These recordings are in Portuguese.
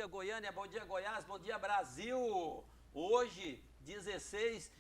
dia Goiânia, bom dia Goiás, bom dia Brasil. Hoje, 16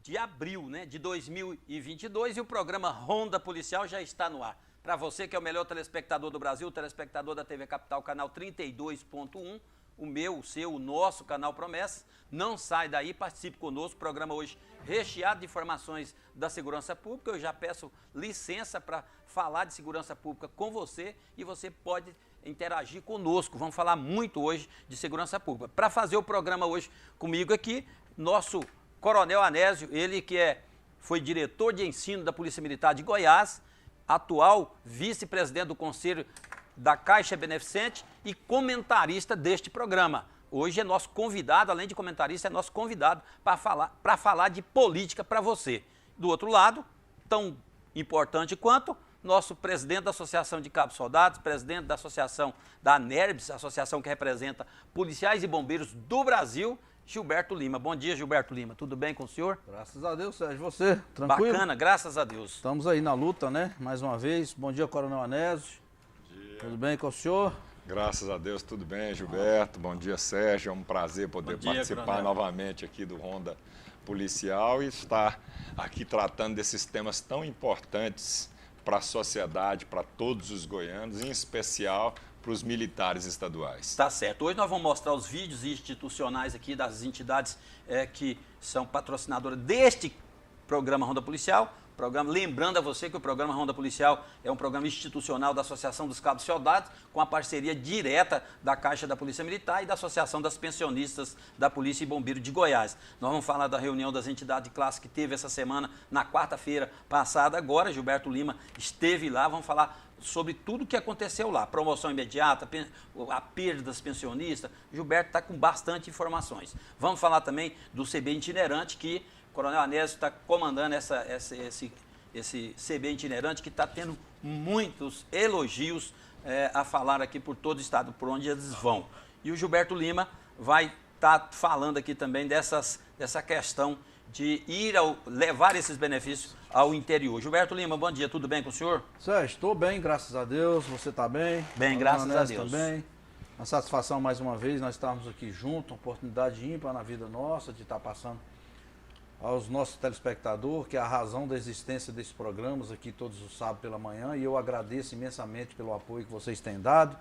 de abril, né, de 2022 e o programa Ronda Policial já está no ar. Para você que é o melhor telespectador do Brasil, telespectador da TV Capital, canal 32.1, o meu, o seu, o nosso canal Promessa, não sai daí, participe conosco, programa hoje recheado de informações da segurança pública. Eu já peço licença para falar de segurança pública com você e você pode interagir conosco. Vamos falar muito hoje de segurança pública. Para fazer o programa hoje comigo aqui, nosso Coronel Anésio, ele que foi diretor de ensino da Polícia Militar de Goiás, atual vice-presidente do Conselho da Caixa Beneficente e comentarista deste programa. Hoje é nosso convidado, além de comentarista, é nosso convidado para falar de política para você. Do outro lado, tão importante quanto, nosso presidente da Associação de Cabos Soldados, presidente da Associação da ANERBS, associação que representa policiais e bombeiros do Brasil, Gilberto Lima. Bom dia, Gilberto Lima. Tudo bem com o senhor? Graças a Deus, Sérgio. Você, tranquilo? Bacana, graças a Deus. Estamos aí na luta, né? Mais uma vez. Bom dia, Coronel Anésio. Bom dia. Tudo bem com o senhor? Graças a Deus, tudo bem, Gilberto. Bom dia, Sérgio. É um prazer poder participar Coronel. novamente aqui do Ronda Policial e estar aqui tratando desses temas tão importantes para a sociedade, para todos os goianos, em especial para os militares estaduais. Tá certo. Hoje nós vamos mostrar os vídeos institucionais aqui das entidades que são patrocinadoras deste programa Ronda Policial. Lembrando a você que o programa Ronda Policial é um programa institucional da Associação dos Cabos Soldados, com a parceria direta da Caixa da Polícia Militar e da Associação das Pensionistas da Polícia e Bombeiro de Goiás. Nós vamos falar da reunião das entidades de classe que teve essa semana, na quarta-feira passada. Agora, Gilberto Lima esteve lá, vamos falar sobre tudo o que aconteceu lá. Promoção imediata, a perda das pensionistas. Gilberto está com bastante informações. Vamos falar também do CB itinerante, que o Coronel Anésio está comandando esse CB itinerante, que está tendo muitos elogios a falar aqui por todo o estado, por onde eles vão. E o Gilberto Lima vai estar falando aqui também dessa questão de levar esses benefícios ao interior. Gilberto Lima, bom dia, tudo bem com o senhor? Sérgio, estou bem, graças a Deus. Você está bem? Bem, graças a Deus. Também. Uma satisfação mais uma vez, nós estarmos aqui juntos, uma oportunidade ímpar na vida nossa, de estar passando aos nossos telespectadores, que é a razão da existência desses programas aqui todos os sábados pela manhã, e eu agradeço imensamente pelo apoio que vocês têm dado,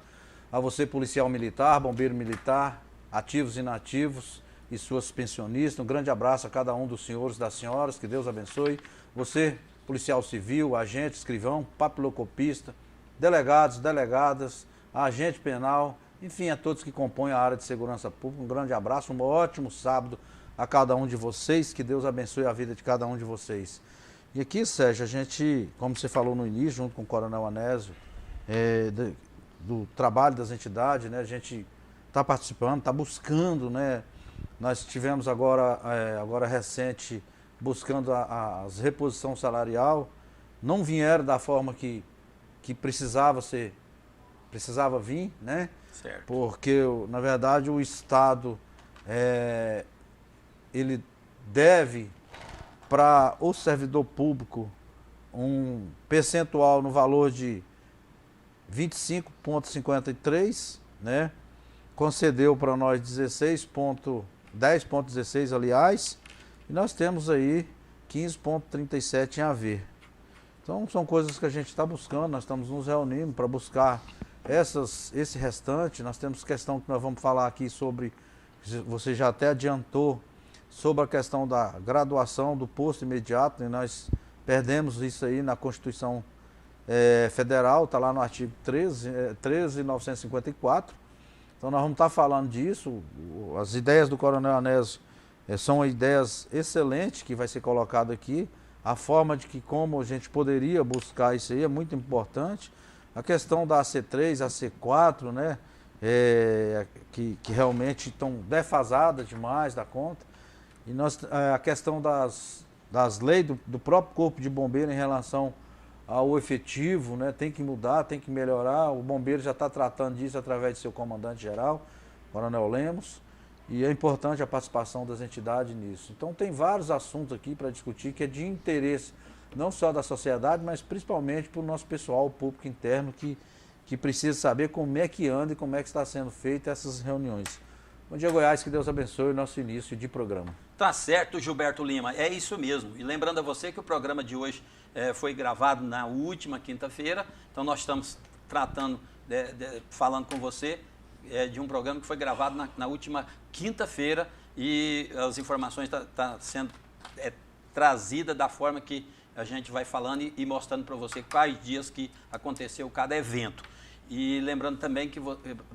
a você policial militar, bombeiro militar, ativos e inativos e suas pensionistas. Um grande abraço a cada um dos senhores e das senhoras, que Deus abençoe. Você, policial civil, agente, escrivão, papilocopista, delegados, delegadas, agente penal, enfim, a todos que compõem a área de segurança pública, um grande abraço, um ótimo sábado a cada um de vocês, que Deus abençoe a vida de cada um de vocês. E aqui, Sérgio, a gente, como você falou no início, junto com o Coronel Anésio, do trabalho das entidades, né, a gente está participando, está buscando, né, nós tivemos agora recente, buscando as reposição salarial, não vieram da forma que precisava vir, né? Certo. Porque, na verdade, o Estado ele deve para o servidor público um percentual no valor de 25,53, né? Concedeu para nós 10,16, aliás, e nós temos aí 15,37 em haver. Então, são coisas que a gente está buscando, nós estamos nos reunindo para buscar esse restante. Nós temos questão que nós vamos falar aqui sobre, você já até adiantou, sobre a questão da graduação do posto imediato, e nós perdemos isso aí na Constituição Federal, está lá no artigo 13.954. Então nós vamos estar falando disso. As ideias do Coronel Anésio são ideias excelentes que vai ser colocado aqui. A forma de como a gente poderia buscar isso aí é muito importante. A questão da AC3, AC4, né, que realmente estão defasadas demais da conta. E a questão das leis do próprio Corpo de Bombeiro em relação ao efetivo, né, tem que mudar, tem que melhorar. O bombeiro já está tratando disso através de seu comandante-geral, Coronel Lemos, e é importante a participação das entidades nisso. Então tem vários assuntos aqui para discutir que é de interesse não só da sociedade, mas principalmente para o nosso pessoal, o público interno, que que precisa saber como é que anda e como é que está sendo feita essas reuniões. Bom dia, Goiás, que Deus abençoe o nosso início de programa. Tá certo, Gilberto Lima, é isso mesmo. E lembrando a você que o programa de hoje foi gravado na última quinta-feira, então nós estamos tratando, falando com você de um programa que foi gravado na última quinta-feira e as informações estão sendo trazidas da forma que a gente vai falando e mostrando para você quais dias que aconteceu cada evento. E lembrando também que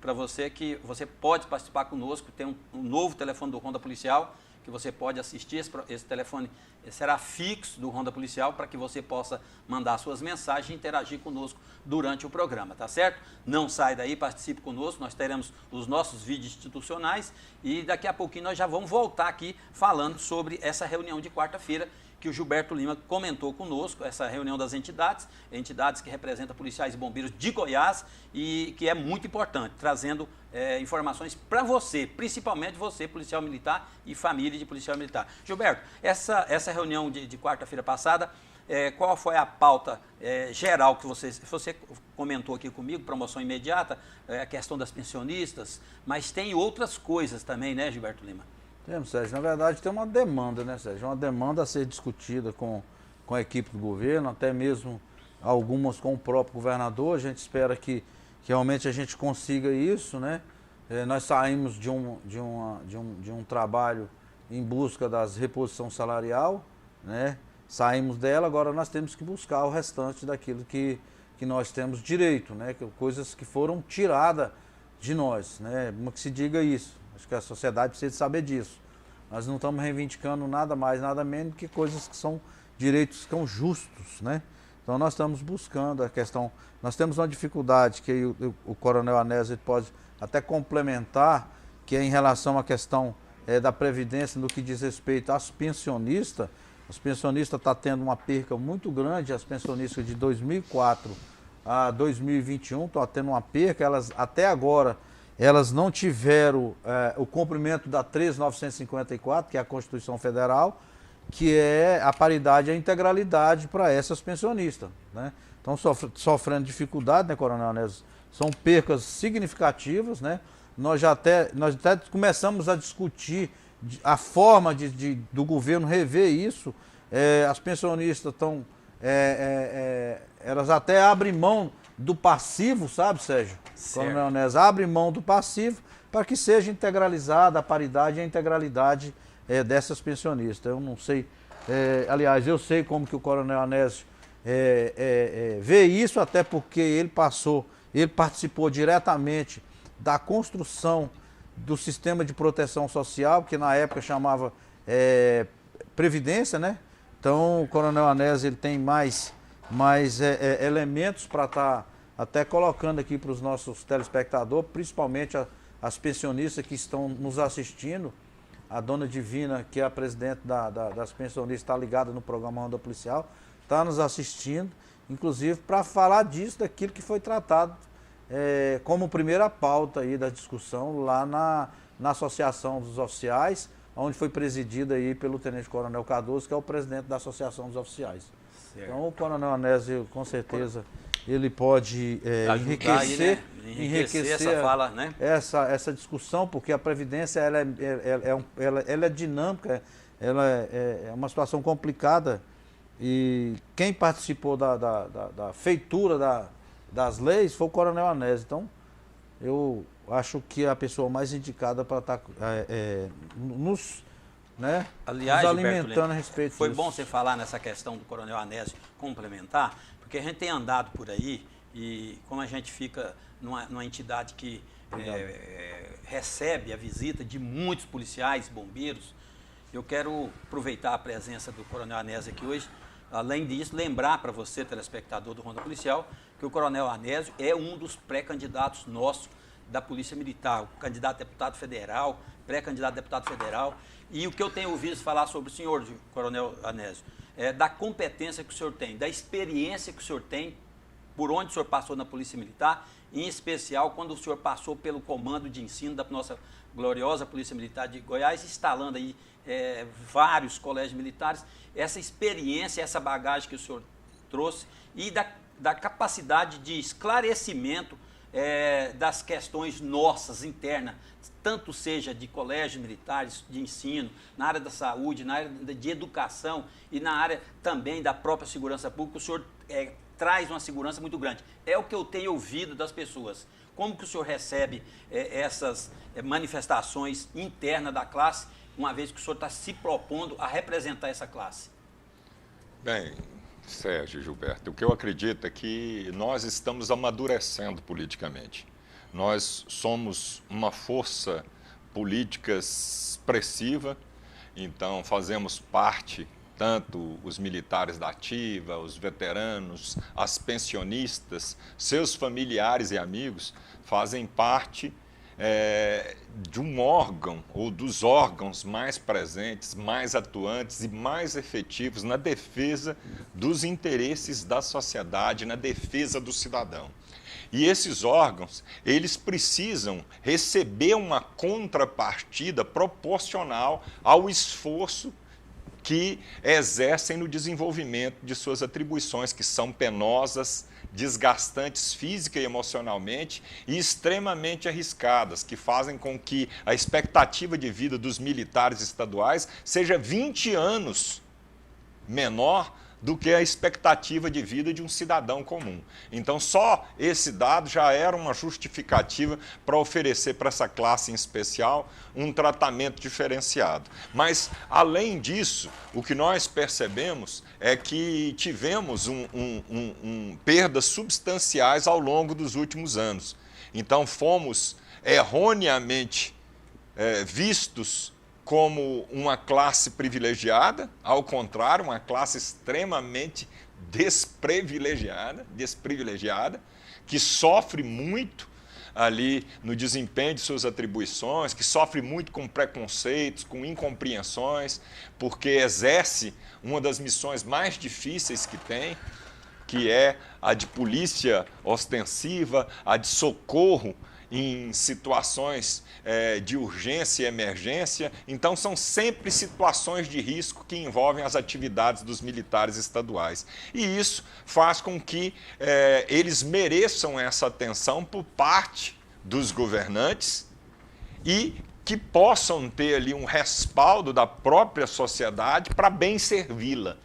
para você que você pode participar conosco, tem um novo telefone do Ronda Policial, que você pode assistir, esse telefone será fixo do Ronda Policial para que você possa mandar suas mensagens e interagir conosco durante o programa, tá certo? Não sai daí, participe conosco, nós teremos os nossos vídeos institucionais e daqui a pouquinho nós já vamos voltar aqui falando sobre essa reunião de quarta-feira que o Gilberto Lima comentou conosco, essa reunião das entidades que representam policiais e bombeiros de Goiás e que é muito importante, trazendo informações para você, principalmente você, policial militar e família de policial militar. Gilberto, essa reunião de quarta-feira passada, qual foi a pauta geral que você comentou aqui comigo, promoção imediata, a questão das pensionistas, mas tem outras coisas também, né, Gilberto Lima? Temos, Sérgio. Na verdade, tem uma demanda, né, Sérgio? Uma demanda a ser discutida com a equipe do governo, até mesmo algumas com o próprio governador. A gente espera que realmente a gente consiga isso, né? Nós saímos de um trabalho em busca das reposição salarial, né? Saímos dela, agora nós temos que buscar o restante daquilo que nós temos direito, né? Coisas que foram tiradas de nós, né? Como que se diga isso? Acho que a sociedade precisa saber disso. Nós não estamos reivindicando nada mais, nada menos que coisas que são direitos que são justos, né? Então nós estamos buscando a questão, nós temos uma dificuldade que o Coronel Anésio pode até complementar, que é em relação à questão da Previdência no que diz respeito às pensionistas. Os pensionistas estão tendo uma perca muito grande, as pensionistas de 2004 a 2021 estão tendo uma perca, elas até agora elas não tiveram o cumprimento da 13.954, que é a Constituição Federal, que é a paridade e a integralidade para essas pensionistas, né? Estão sofrendo dificuldade, né, Coronel Anésio? São percas significativas, né? Nós até começamos a discutir a forma do governo rever isso. As pensionistas estão, elas até abrem mão do passivo, sabe, Sérgio? Coronel Anésio, abre mão do passivo para que seja integralizada a paridade e a integralidade dessas pensionistas. Eu não sei, aliás, eu sei como que o Coronel Anésio vê isso, até porque ele participou diretamente da construção do sistema de proteção social, que na época chamava Previdência, né? Então o Coronel Anésio ele tem mais elementos para estar até colocando aqui para os nossos telespectadores, principalmente as pensionistas que estão nos assistindo. A dona Divina, que é a presidente das pensionistas, está ligada no programa Ronda Policial, está nos assistindo, inclusive para falar disso, daquilo que foi tratado como primeira pauta aí da discussão lá na Associação dos Oficiais, onde foi presidida aí pelo Tenente Coronel Cardoso, que é o presidente da Associação dos Oficiais. Certo. Então o Coronel Anésio, com certeza, ele pode enriquecer essa fala, né? essa discussão, porque a Previdência ela é dinâmica, ela é uma situação complicada e quem participou da feitura das leis foi o Coronel Anésio. Então, eu acho que é a pessoa mais indicada para estar nos alimentando a respeito disso. Foi bom você falar nessa questão do Coronel Anésio complementar, porque a gente tem andado por aí e como a gente fica numa entidade que recebe a visita de muitos policiais, bombeiros, eu quero aproveitar a presença do Coronel Anésio aqui hoje. Além disso, lembrar para você, telespectador do Ronda Policial, que o Coronel Anésio é um dos pré-candidatos nossos da Polícia Militar, o candidato a deputado federal, pré-candidato a deputado federal. E o que eu tenho ouvido falar sobre o senhor, Coronel Anésio, da competência que o senhor tem, da experiência que o senhor tem, por onde o senhor passou na Polícia Militar, em especial quando o senhor passou pelo comando de ensino da nossa gloriosa Polícia Militar de Goiás, instalando aí vários colégios militares, essa experiência, essa bagagem que o senhor trouxe e da capacidade de esclarecimento das questões nossas, internas, tanto seja de colégios militares, de ensino, na área da saúde, na área de educação e na área também da própria segurança pública, o senhor traz uma segurança muito grande. É o que eu tenho ouvido das pessoas. Como que o senhor recebe essas manifestações internas da classe, uma vez que o senhor está se propondo a representar essa classe? Bem, Sérgio, Gilberto, o que eu acredito é que nós estamos amadurecendo politicamente. Nós somos uma força política expressiva, então fazemos parte, tanto os militares da ativa, os veteranos, as pensionistas, seus familiares e amigos, fazem parte de um órgão ou dos órgãos mais presentes, mais atuantes e mais efetivos na defesa dos interesses da sociedade, na defesa do cidadão. E esses órgãos, eles precisam receber uma contrapartida proporcional ao esforço que exercem no desenvolvimento de suas atribuições, que são penosas, desgastantes física e emocionalmente e extremamente arriscadas, que fazem com que a expectativa de vida dos militares estaduais seja 20 anos menor do que a expectativa de vida de um cidadão comum. Então, só esse dado já era uma justificativa para oferecer para essa classe em especial um tratamento diferenciado. Mas, além disso, o que nós percebemos é que tivemos perdas substanciais ao longo dos últimos anos. Então, fomos erroneamente vistos como uma classe privilegiada, ao contrário, uma classe extremamente desprivilegiada, que sofre muito ali no desempenho de suas atribuições, que sofre muito com preconceitos, com incompreensões, porque exerce uma das missões mais difíceis que tem, que é a de polícia ostensiva, a de socorro em situações de urgência e emergência. Então, são sempre situações de risco que envolvem as atividades dos militares estaduais. E isso faz com que eles mereçam essa atenção por parte dos governantes e que possam ter ali um respaldo da própria sociedade para bem servi-la.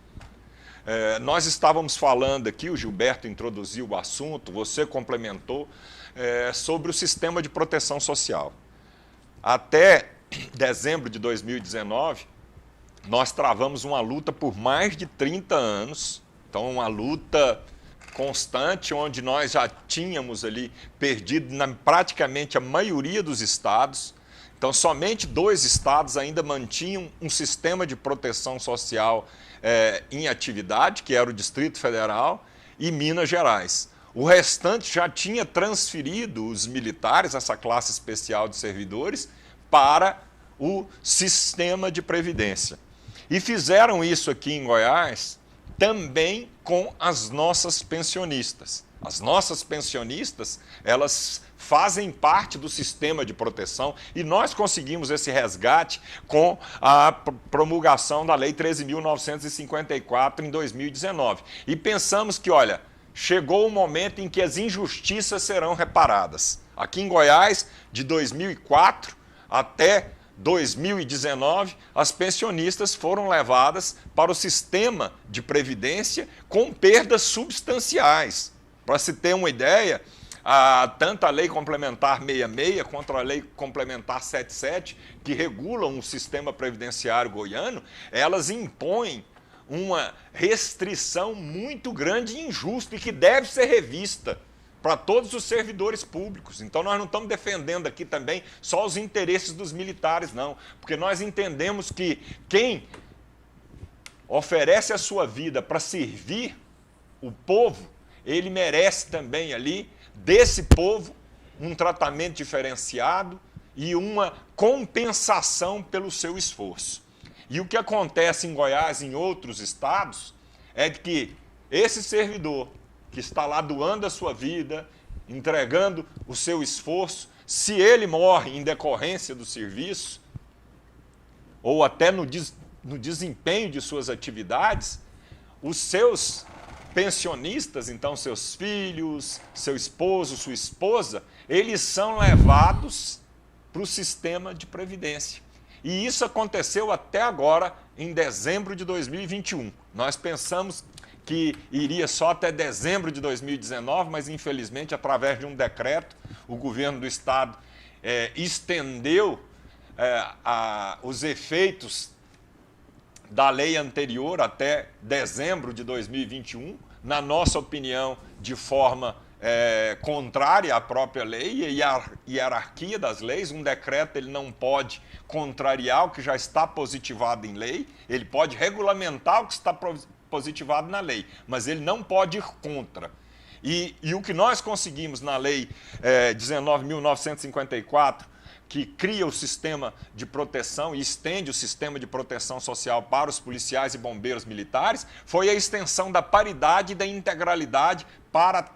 Nós estávamos falando aqui, o Gilberto introduziu o assunto, você complementou, sobre o sistema de proteção social. Até dezembro de 2019, nós travamos uma luta por mais de 30 anos, então uma luta constante, onde nós já tínhamos ali perdido praticamente a maioria dos estados. Então, somente 2 estados ainda mantinham um sistema de proteção social em atividade, que era o Distrito Federal e Minas Gerais. O restante já tinha transferido os militares, essa classe especial de servidores, para o sistema de previdência. E fizeram isso aqui em Goiás também com as nossas pensionistas. As nossas pensionistas, elas fazem parte do sistema de proteção e nós conseguimos esse resgate com a promulgação da Lei 13.954 em 2019. E pensamos que, olha, chegou o momento em que as injustiças serão reparadas. Aqui em Goiás, de 2004 até 2019, as pensionistas foram levadas para o sistema de previdência com perdas substanciais. Para se ter uma ideia, tanto a Lei Complementar 66 quanto a Lei Complementar 77, que regulam o sistema previdenciário goiano, elas impõem uma restrição muito grande e injusta e que deve ser revista para todos os servidores públicos. Então, nós não estamos defendendo aqui também só os interesses dos militares, não, porque nós entendemos que quem oferece a sua vida para servir o povo, ele merece também ali, desse povo, um tratamento diferenciado e uma compensação pelo seu esforço. E o que acontece em Goiás e em outros estados é que esse servidor que está lá doando a sua vida, entregando o seu esforço, se ele morre em decorrência do serviço, ou até no desempenho de suas atividades, os seus pensionistas, então seus filhos, seu esposo, sua esposa, eles são levados para o sistema de previdência. E isso aconteceu até agora, em dezembro de 2021. Nós pensamos que iria só até dezembro de 2019, mas infelizmente, através de um decreto, o governo do estado estendeu os efeitos da lei anterior até dezembro de 2021, na nossa opinião, de forma contrária à própria lei e à hierarquia das leis. Um decreto ele não pode contrariar o que já está positivado em lei, ele pode regulamentar o que está positivado na lei, mas ele não pode ir contra. E o que nós conseguimos na lei 19.954, que cria o sistema de proteção e estende o sistema de proteção social para os policiais e bombeiros militares, foi a extensão da paridade e da integralidade para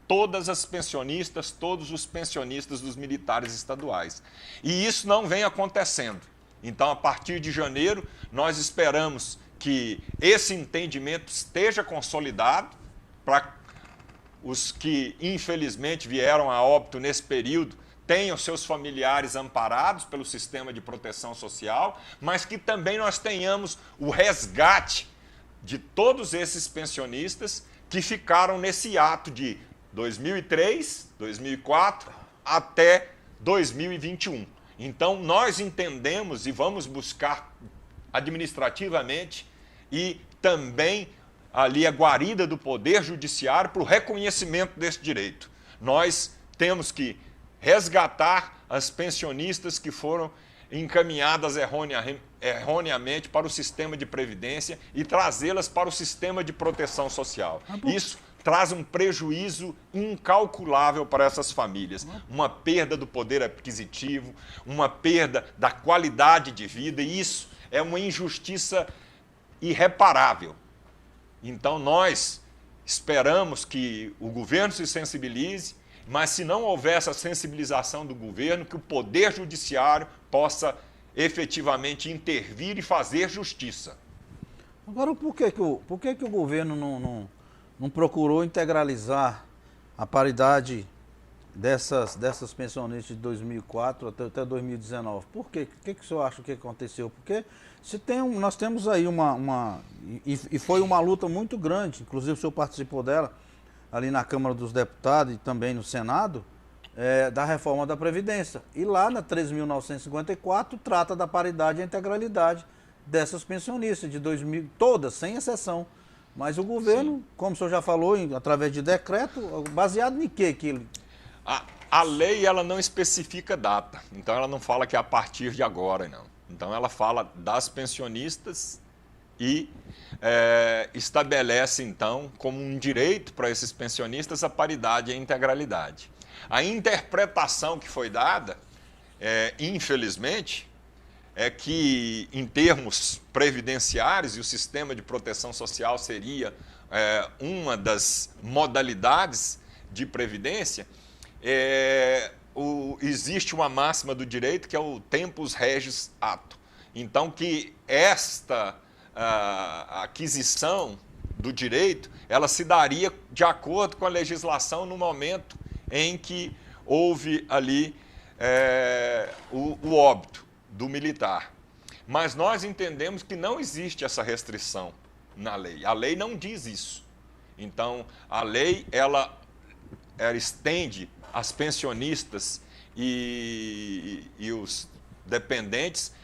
todas as pensionistas, todos os pensionistas dos militares estaduais. E isso não vem acontecendo. Então, a partir de janeiro, nós esperamos que esse entendimento esteja consolidado para os que, infelizmente, vieram a óbito nesse período, tenham seus familiares amparados pelo sistema de proteção social, mas que também nós tenhamos o resgate de todos esses pensionistas que ficaram nesse ato de 2003, 2004 até 2021. Então, nós entendemos e vamos buscar administrativamente e também ali a guarida do Poder Judiciário para o reconhecimento desse direito. Nós temos que resgatar as pensionistas que foram encaminhadas erroneamente para o sistema de previdência e trazê-las para o sistema de proteção social. Isso traz um prejuízo incalculável para essas famílias, uma perda do poder aquisitivo, uma perda da qualidade de vida, e isso é uma injustiça irreparável. Então, nós esperamos que o governo se sensibilize, mas se não houver essa sensibilização do governo, que o Poder Judiciário possa efetivamente intervir e fazer justiça. Agora, por que o governo não procurou integralizar a paridade dessas pensionistas de 2004 até 2019? Por quê? O que o senhor acha que aconteceu? Porque nós temos aí e foi uma luta muito grande, inclusive o senhor participou dela, ali na Câmara dos Deputados e também no Senado, da reforma da Previdência. E lá na 3.954 trata da paridade e integralidade dessas pensionistas de 2000, todas, sem exceção. Mas o governo, como o senhor já falou, através de decreto, baseado em quê? A lei ela não especifica data, então ela não fala que é a partir de agora, não. Então ela fala das pensionistas e estabelece, então, como um direito para esses pensionistas a paridade e a integralidade. A interpretação que foi dada, infelizmente, é que, em termos previdenciários, e o sistema de proteção social seria uma das modalidades de previdência, existe uma máxima do direito que é o tempus regis acto. Então, que esta aquisição do direito, ela se daria de acordo com a legislação no momento em que houve ali o óbito do militar. Mas nós entendemos que não existe essa restrição na lei. A lei não diz isso. Então, a lei, ela estende às pensionistas e os dependentes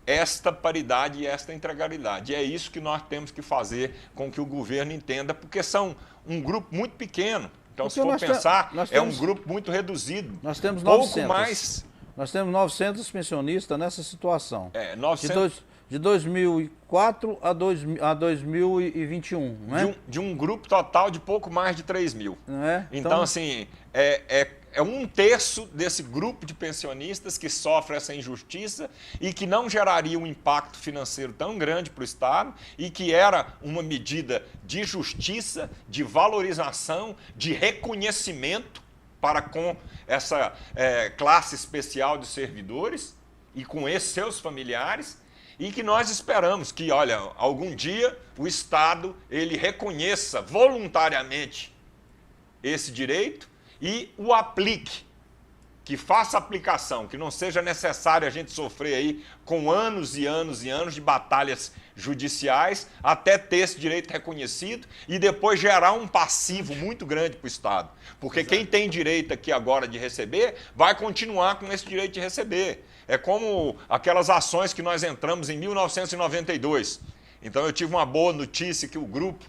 esta paridade e esta integralidade. E é isso que nós temos que fazer com que o governo entenda, porque são um grupo muito pequeno. Então, se for pensar, é um grupo muito reduzido. Nós temos 900. Pouco mais. Nós temos 900 pensionistas nessa situação. 900... De 2004 a 2021, não é? De um grupo total de pouco mais de 3 mil. Então, assim, é 1/3 desse grupo de pensionistas que sofre essa injustiça e que não geraria um impacto financeiro tão grande para o Estado e que era uma medida de justiça, de valorização, de reconhecimento para com essa classe especial de servidores e com esses seus familiares, e que nós esperamos que, olha, algum dia o Estado ele reconheça voluntariamente esse direito e o aplique, que faça aplicação, que não seja necessário a gente sofrer aí com anos e anos e anos de batalhas judiciais até ter esse direito reconhecido e depois gerar um passivo muito grande para o Estado. Porque quem tem direito aqui agora de receber, vai continuar com esse direito de receber. É como aquelas ações que nós entramos em 1992. Então eu tive uma boa notícia que o grupo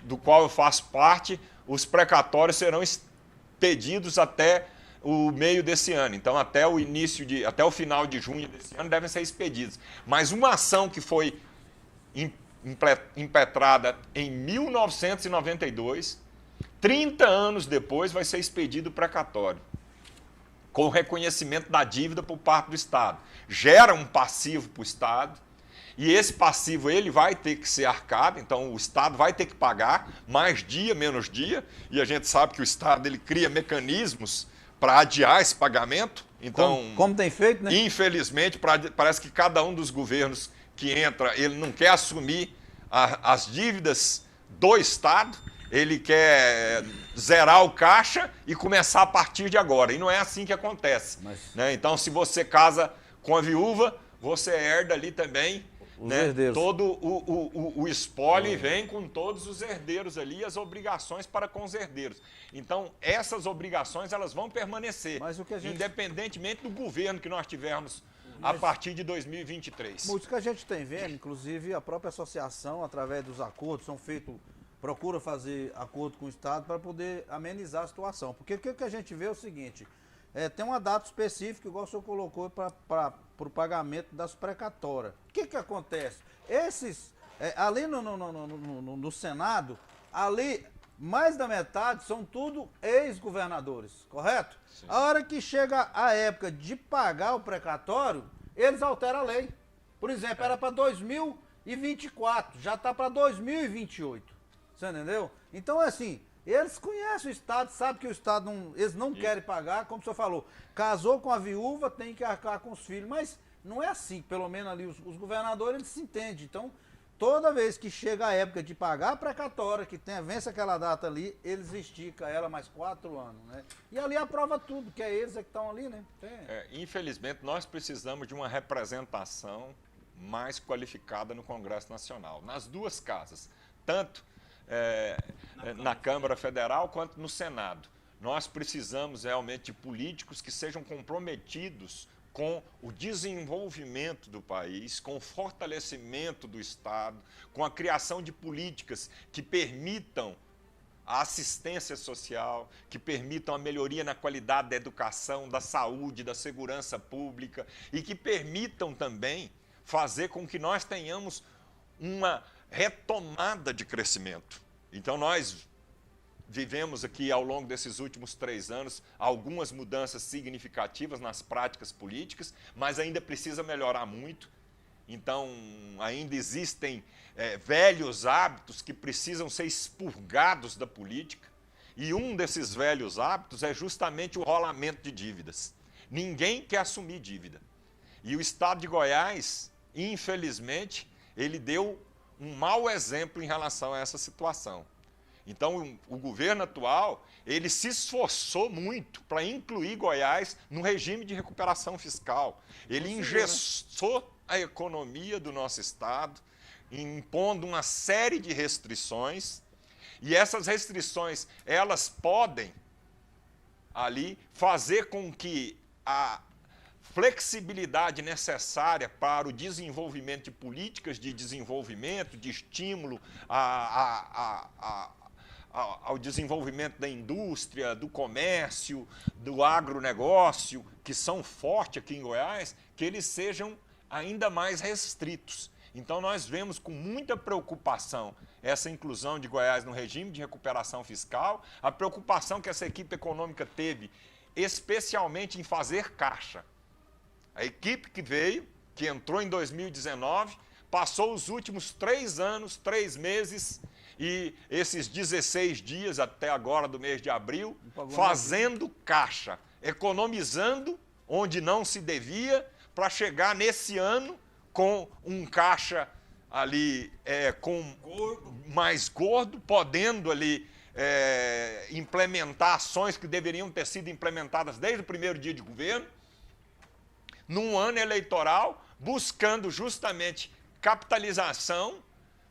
do qual eu faço parte, os precatórios serão expedidos até o meio desse ano. Então, até o final de junho desse ano devem ser expedidos. Mas uma ação que foi impetrada em 1992, 30 anos depois vai ser expedido o precatório, com o reconhecimento da dívida por parte do Estado. Gera um passivo para o Estado, e esse passivo ele vai ter que ser arcado, então o Estado vai ter que pagar mais dia, menos dia, e a gente sabe que o Estado ele cria mecanismos para adiar esse pagamento. Então, como tem feito, né? Infelizmente, parece que cada um dos governos que entra, ele não quer assumir as dívidas do Estado, ele quer zerar o caixa e começar a partir de agora. E não é assim que acontece. Né? Então, se você casa com a viúva, você herda ali também, né, todo o espólio, vem com todos os herdeiros ali, as obrigações para com os herdeiros. Então, essas obrigações elas vão permanecer, independentemente do governo que nós tivermos a partir de 2023. Muito que a gente tem vendo, inclusive a própria associação, através dos acordos, procura fazer acordo com o Estado para poder amenizar a situação. Porque o que a gente vê é o seguinte, tem uma data específica, igual o senhor colocou, para o pagamento das precatórias. O que acontece? Ali no Senado, ali mais da metade são tudo ex-governadores, correto? Sim. A hora que chega a época de pagar o precatório, eles alteram a lei. Por exemplo, era para 2024, já está para 2028. Você entendeu? Então, assim, eles conhecem o Estado, sabem que o Estado eles não querem pagar, como o senhor falou. Casou com a viúva, tem que arcar com os filhos, mas não é assim. Pelo menos ali os governadores, eles se entendem. Então, toda vez que chega a época de pagar a precatória, que vence aquela data ali, eles esticam ela mais 4 anos, né? E ali aprova tudo, que é eles que estão ali, né? Infelizmente, nós precisamos de uma representação mais qualificada no Congresso Nacional, nas duas casas, tanto na Câmara Federal quanto no Senado. Nós precisamos realmente de políticos que sejam comprometidos com o desenvolvimento do país, com o fortalecimento do Estado, com a criação de políticas que permitam a assistência social, que permitam a melhoria na qualidade da educação, da saúde, da segurança pública e que permitam também fazer com que nós tenhamos uma retomada de crescimento. Então, nós vivemos aqui, ao longo desses últimos 3 anos, algumas mudanças significativas nas práticas políticas, mas ainda precisa melhorar muito. Então, ainda existem velhos hábitos que precisam ser expurgados da política, e um desses velhos hábitos é justamente o rolamento de dívidas. Ninguém quer assumir dívida. E o Estado de Goiás, infelizmente, ele deu um mau exemplo em relação a essa situação. Então, o governo atual, ele se esforçou muito para incluir Goiás no regime de recuperação fiscal. Ele engessou a economia do nosso Estado, impondo uma série de restrições, e essas restrições, elas podem, ali, fazer com que a flexibilidade necessária para o desenvolvimento de políticas de desenvolvimento, de estímulo ao desenvolvimento da indústria, do comércio, do agronegócio, que são fortes aqui em Goiás, que eles sejam ainda mais restritos. Então, nós vemos com muita preocupação essa inclusão de Goiás no regime de recuperação fiscal, a preocupação que essa equipe econômica teve, especialmente em fazer caixa. A equipe que veio, que entrou em 2019, passou os últimos 3 anos, 3 meses e esses 16 dias até agora do mês de abril, fazendo caixa, economizando onde não se devia, para chegar nesse ano com um caixa ali mais gordo, podendo ali implementar ações que deveriam ter sido implementadas desde o primeiro dia de governo, num ano eleitoral, buscando justamente capitalização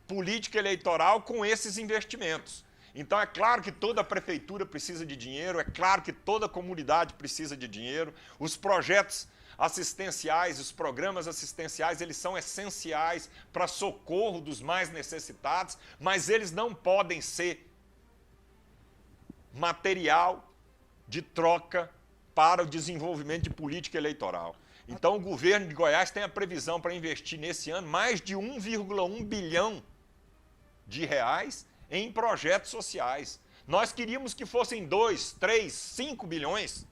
política eleitoral com esses investimentos. Então é claro que toda prefeitura precisa de dinheiro, é claro que toda comunidade precisa de dinheiro, os projetos assistenciais, os programas assistenciais, eles são essenciais para socorro dos mais necessitados, mas eles não podem ser material de troca para o desenvolvimento de política eleitoral. Então o governo de Goiás tem a previsão para investir nesse ano mais de 1,1 bilhão de reais em projetos sociais. Nós queríamos que fossem 2, 3, 5 bilhões.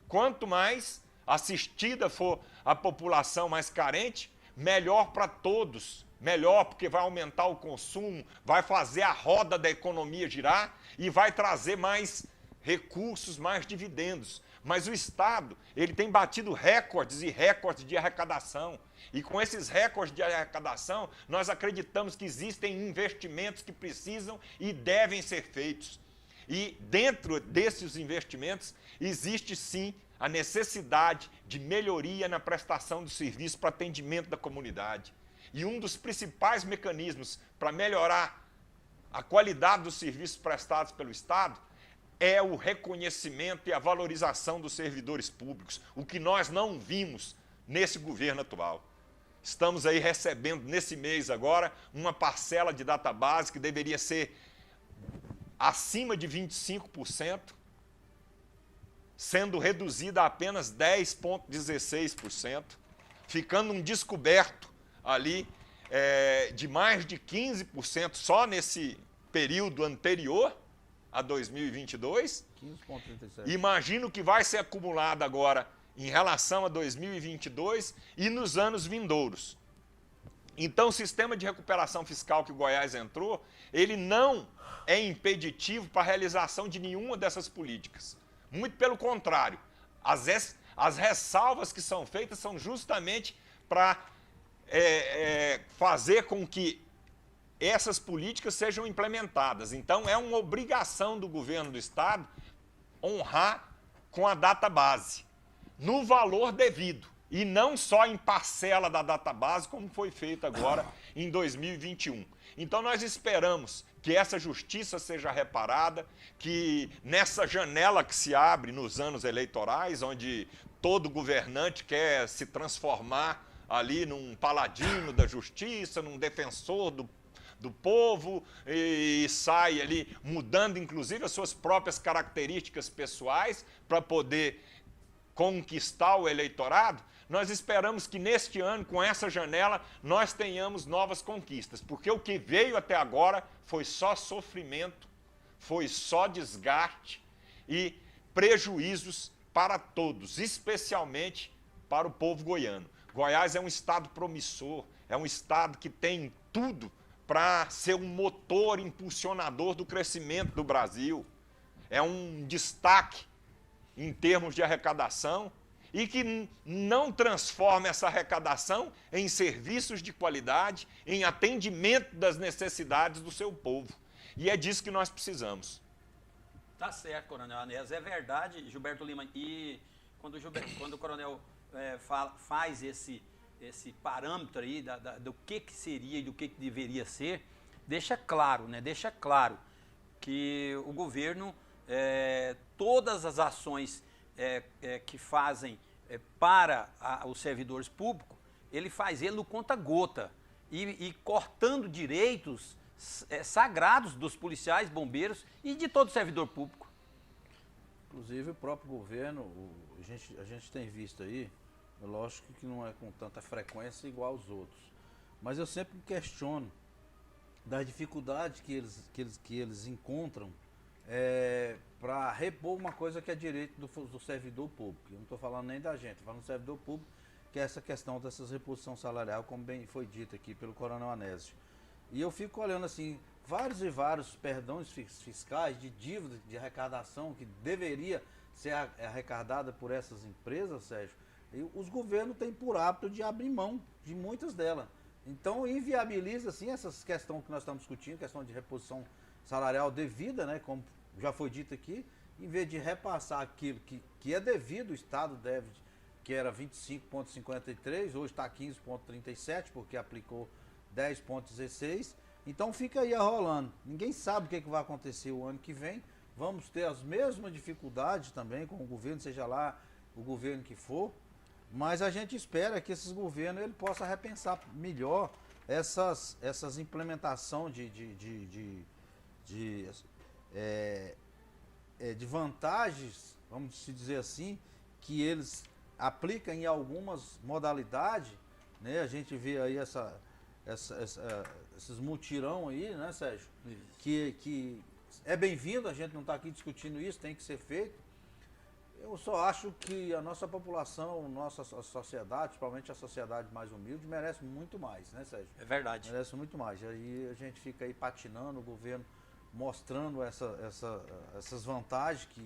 Quanto mais assistida for a população mais carente, melhor para todos. Melhor porque vai aumentar o consumo, vai fazer a roda da economia girar e vai trazer mais recursos, mais dividendos. Mas o Estado, ele tem batido recordes e recordes de arrecadação. E com esses recordes de arrecadação, nós acreditamos que existem investimentos que precisam e devem ser feitos. E dentro desses investimentos, existe sim a necessidade de melhoria na prestação do serviço para atendimento da comunidade. E um dos principais mecanismos para melhorar a qualidade dos serviços prestados pelo Estado é o reconhecimento e a valorização dos servidores públicos, o que nós não vimos nesse governo atual. Estamos aí recebendo, nesse mês agora, uma parcela de database que deveria ser acima de 25%, sendo reduzida a apenas 10,16%, ficando um descoberto ali de mais de 15% só nesse período anterior a 2022. 15,37. Imagino que vai ser acumulado agora em relação a 2022 e nos anos vindouros. Então, o sistema de recuperação fiscal que o Goiás entrou, ele não é impeditivo para a realização de nenhuma dessas políticas. Muito pelo contrário, as ressalvas que são feitas são justamente para fazer com que essas políticas sejam implementadas. Então, é uma obrigação do governo do Estado honrar com a database, no valor devido, e não só em parcela da database, como foi feito agora em 2021. Então, nós esperamos que essa justiça seja reparada, que nessa janela que se abre nos anos eleitorais, onde todo governante quer se transformar ali num paladino da justiça, num defensor do povo, e sai ali mudando inclusive as suas próprias características pessoais para poder conquistar o eleitorado, nós esperamos que neste ano, com essa janela, nós tenhamos novas conquistas, porque o que veio até agora foi só sofrimento, foi só desgaste e prejuízos para todos, especialmente para o povo goiano. Goiás é um estado promissor, é um estado que tem tudo para ser um motor impulsionador do crescimento do Brasil. É um destaque em termos de arrecadação e que não transforma essa arrecadação em serviços de qualidade, em atendimento das necessidades do seu povo. E é disso que nós precisamos. Tá certo, Coronel Anésio. É verdade, Gilberto Lima. E quando o Coronel faz esse parâmetro aí do que seria e do que deveria ser, deixa claro, né? Deixa claro que o governo, todas as ações que fazem para os servidores públicos, ele faz no conta-gota e cortando direitos sagrados dos policiais, bombeiros e de todo servidor público. Inclusive o próprio governo, a gente tem visto aí, lógico que não é com tanta frequência igual aos outros, mas eu sempre me questiono das dificuldades que eles encontram para repor uma coisa que é direito do servidor público. Eu não estou falando nem da gente, estou falando do servidor público, que é essa questão dessas reposição salarial, como bem foi dito aqui pelo Coronel Anésio. E eu fico olhando assim, vários e vários perdões fiscais de dívida de arrecadação que deveria ser arrecadada por essas empresas, Sérgio, os governos têm por hábito de abrir mão de muitas delas. Então, inviabiliza, assim, essas questões que nós estamos discutindo, questão de reposição salarial devida, né, como já foi dito aqui, em vez de repassar aquilo que é devido, o Estado deve, que era 25,53, hoje está 15,37, porque aplicou 10,16. Então fica aí rolando. Ninguém sabe o que vai acontecer o ano que vem. Vamos ter as mesmas dificuldades também com o governo, seja lá o governo que for. Mas a gente espera que esses governos ele possa repensar melhor essas implementação de vantagens, vamos se dizer assim, que eles aplicam em algumas modalidades, né? A gente vê aí esses mutirão aí, né, Sérgio? Que é bem-vindo, a gente não está aqui discutindo isso, tem que ser feito. Eu só acho que a nossa população, nossa sociedade, principalmente a sociedade mais humilde, merece muito mais, né, Sérgio? É verdade. Merece muito mais. Aí a gente fica aí patinando, o governo mostrando essas vantagens que,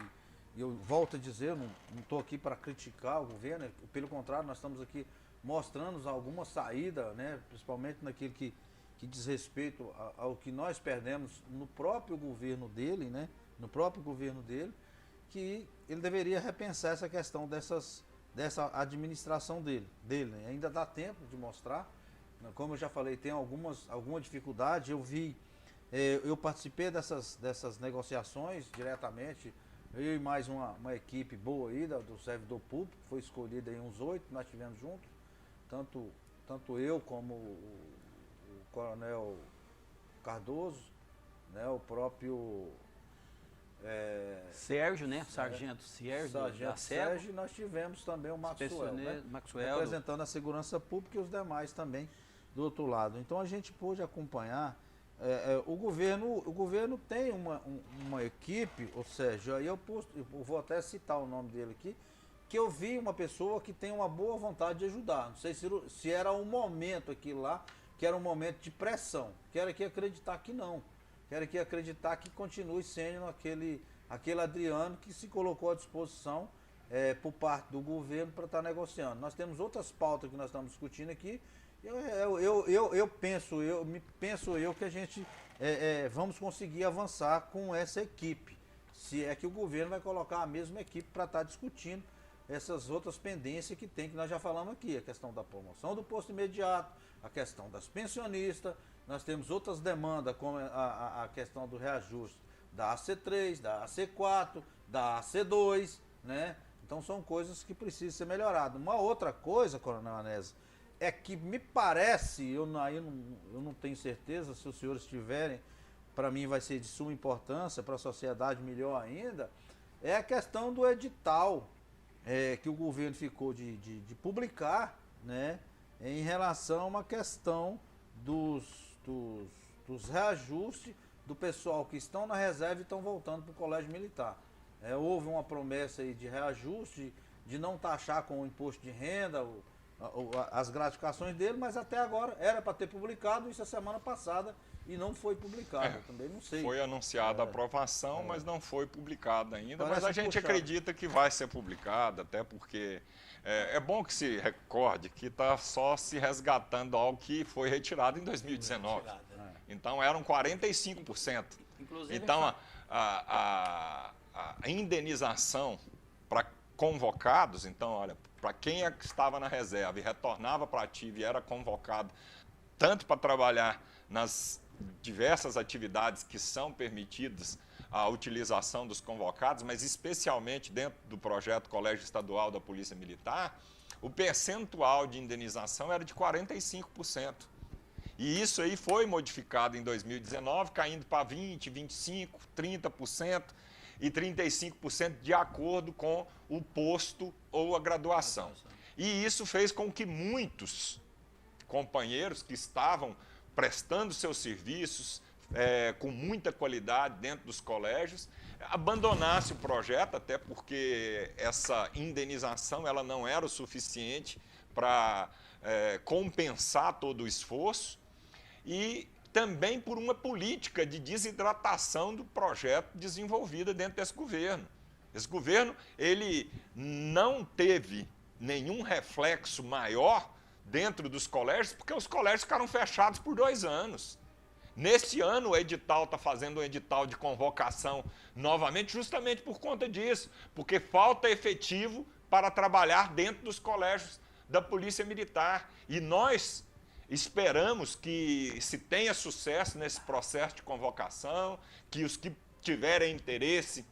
eu volto a dizer, não estou aqui para criticar o governo, pelo contrário, nós estamos aqui mostrando alguma saída, né, principalmente naquilo que diz respeito ao que nós perdemos no próprio governo dele, né, no próprio governo dele, que ele deveria repensar essa questão dessa administração dele, né? Ainda dá tempo de mostrar, como eu já falei, tem alguma dificuldade, eu participei dessas negociações diretamente, eu e mais uma equipe boa aí do servidor público, foi escolhido aí uns 8, nós tivemos juntos, tanto eu como o Coronel Cardoso, né, o próprio Sérgio, né? Sargento Sérgio, nós tivemos também o Maxwell, né? Representando a segurança pública e os demais também do outro lado. Então a gente pôde acompanhar. O governo tem uma equipe, ou seja, aí eu vou até citar o nome dele aqui, que eu vi uma pessoa que tem uma boa vontade de ajudar. Não sei se era um momento aquilo lá, que era um momento de pressão. Quero aqui acreditar que não. Quero aqui acreditar que continue sendo aquele Adriano que se colocou à disposição por parte do governo para estar negociando. Nós temos outras pautas que nós estamos discutindo aqui. Penso eu que a gente vamos conseguir avançar com essa equipe. Se é que o governo vai colocar a mesma equipe para estar discutindo essas outras pendências que tem, que nós já falamos aqui. A questão da promoção do posto imediato, a questão das pensionistas. Nós temos outras demandas, como a questão do reajuste da AC3, da AC4, da AC2, né? Então são coisas que precisam ser melhoradas. Uma outra coisa, Coronel Anésio, é que me parece, eu não tenho certeza, se os senhores tiverem, para mim vai ser de suma importância, para a sociedade melhor ainda, é a questão do edital que o governo ficou de publicar, né, em relação a uma questão dos reajustes do pessoal que estão na reserva e estão voltando para o colégio militar. Houve uma promessa aí de reajuste, de não taxar com o imposto de renda, as gratificações dele, mas até agora era para ter publicado isso a semana passada e não foi publicado. Também não sei. Foi anunciada a aprovação, mas não foi publicada ainda. Parece mas a gente acredita que vai ser publicada, até porque é bom que se recorde que está só se resgatando algo que foi retirado em 2019. Então eram 45%. Inclusive, então a indenização para convocados, então, olha, para quem estava na reserva e retornava para ativo e era convocado tanto para trabalhar nas diversas atividades que são permitidas a utilização dos convocados, mas especialmente dentro do projeto Colégio Estadual da Polícia Militar, o percentual de indenização era de 45%. E isso aí foi modificado em 2019, caindo para 20%, 25%, 30% e 35% de acordo com o posto ou a graduação. E isso fez com que muitos companheiros que estavam prestando seus serviços com muita qualidade dentro dos colégios abandonassem o projeto, até porque essa indenização ela não era o suficiente para compensar todo o esforço, e também por uma política de desidratação do projeto desenvolvida dentro desse governo. Esse governo ele não teve nenhum reflexo maior dentro dos colégios, porque os colégios ficaram fechados por 2 anos. Nesse ano, o edital está fazendo um edital de convocação novamente, justamente por conta disso, porque falta efetivo para trabalhar dentro dos colégios da Polícia Militar. E nós esperamos que se tenha sucesso nesse processo de convocação, que os que tiverem interesse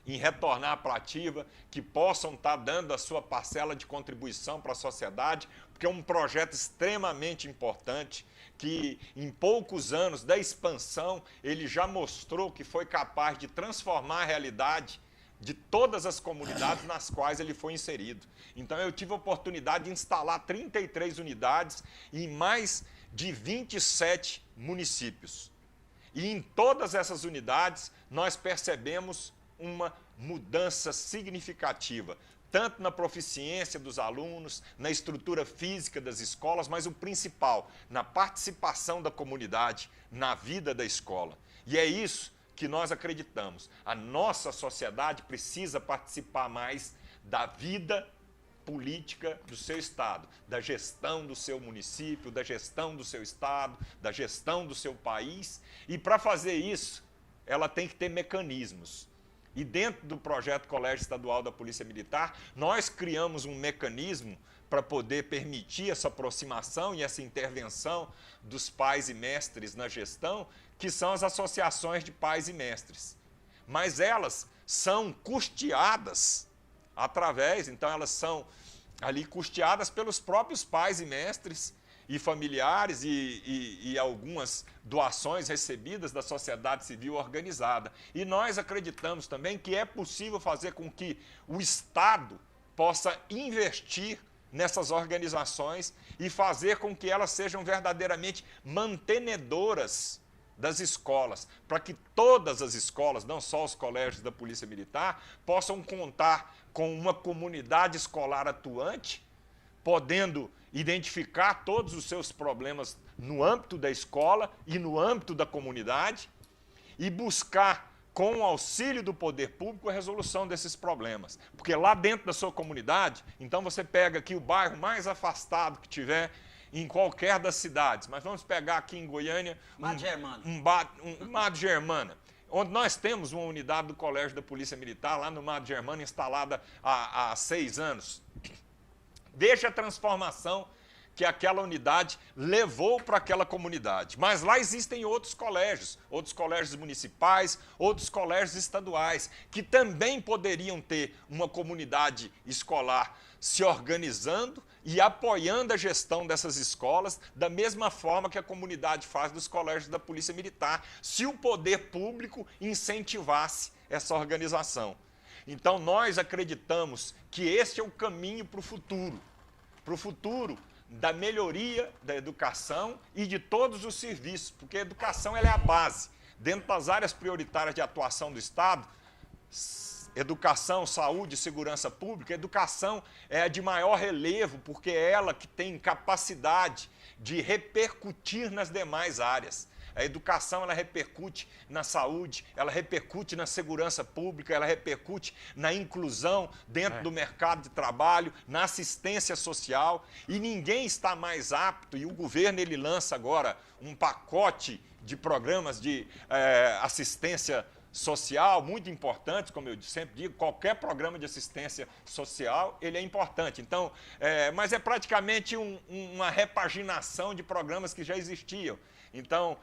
em retornar para a ativa, que possam estar dando a sua parcela de contribuição para a sociedade, porque é um projeto extremamente importante, que em poucos anos da expansão, ele já mostrou que foi capaz de transformar a realidade de todas as comunidades nas quais ele foi inserido. Então eu tive a oportunidade de instalar 33 unidades em mais de 27 municípios. E em todas essas unidades nós percebemos uma mudança significativa, tanto na proficiência dos alunos, na estrutura física das escolas, mas o principal, na participação da comunidade, na vida da escola. E é isso que nós acreditamos. A nossa sociedade precisa participar mais da vida política do seu estado, da gestão do seu município, da gestão do seu estado, da gestão do seu país. E para fazer isso, ela tem que ter mecanismos. E dentro do projeto Colégio Estadual da Polícia Militar, nós criamos um mecanismo para poder permitir essa aproximação e essa intervenção dos pais e mestres na gestão, que são as associações de pais e mestres. Mas elas são custeadas através, então elas são ali custeadas pelos próprios pais e mestres e familiares e algumas doações recebidas da sociedade civil organizada. E nós acreditamos também que é possível fazer com que o Estado possa investir nessas organizações e fazer com que elas sejam verdadeiramente mantenedoras das escolas, para que todas as escolas, não só os colégios da Polícia Militar, possam contar com uma comunidade escolar atuante, podendo identificar todos os seus problemas no âmbito da escola e no âmbito da comunidade e buscar, com o auxílio do poder público, a resolução desses problemas. Porque lá dentro da sua comunidade, então você pega aqui o bairro mais afastado que tiver em qualquer das cidades, mas vamos pegar aqui em Goiânia Mato Germana, onde nós temos uma unidade do Colégio da Polícia Militar, lá no Mato Germana, instalada há 6 anos. Veja a transformação que aquela unidade levou para aquela comunidade. Mas lá existem outros colégios municipais, outros colégios estaduais, que também poderiam ter uma comunidade escolar se organizando e apoiando a gestão dessas escolas da mesma forma que a comunidade faz dos colégios da Polícia Militar, se o poder público incentivasse essa organização. Então nós acreditamos que este é o caminho para o futuro da melhoria da educação e de todos os serviços, porque a educação ela é a base. Dentro das áreas prioritárias de atuação do Estado, educação, saúde, segurança pública, a educação é a de maior relevo, porque é ela que tem capacidade de repercutir nas demais áreas. A educação ela repercute na saúde, ela repercute na segurança pública, ela repercute na inclusão dentro do mercado de trabalho, na assistência social, e ninguém está mais apto, e o governo ele lança agora um pacote de programas de assistência social muito importantes, como eu sempre digo, qualquer programa de assistência social ele é importante. Então, mas é praticamente uma repaginação de programas que já existiam. Então,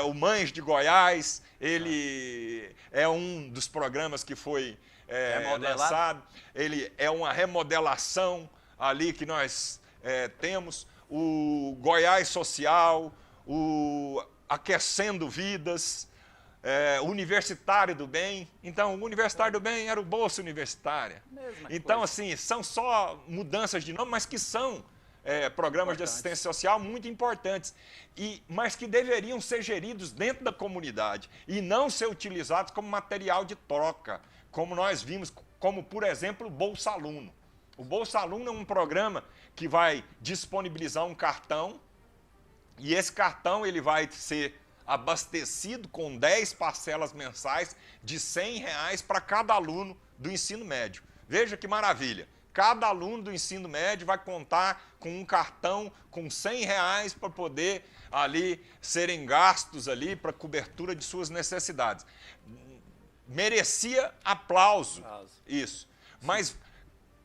o Mães de Goiás, ele é um dos programas que foi lançado, ele é uma remodelação ali que nós temos, o Goiás Social, o Aquecendo Vidas, o Universitário do Bem. Então, o Universitário do Bem era o Bolsa Universitária. Então, assim, são só mudanças de nome, mas que são programas de assistência social muito importantes, mas que deveriam ser geridos dentro da comunidade e não ser utilizados como material de troca, como nós vimos, como, por exemplo, o Bolsa Aluno. O Bolsa Aluno é um programa que vai disponibilizar um cartão e esse cartão ele vai ser abastecido com 10 parcelas mensais de R$ 100 para cada aluno do ensino médio. Veja que maravilha. cada aluno do ensino médio vai contar com um cartão com R$100 para poder ali serem gastos ali para cobertura de suas necessidades. Merecia aplauso isso. Mas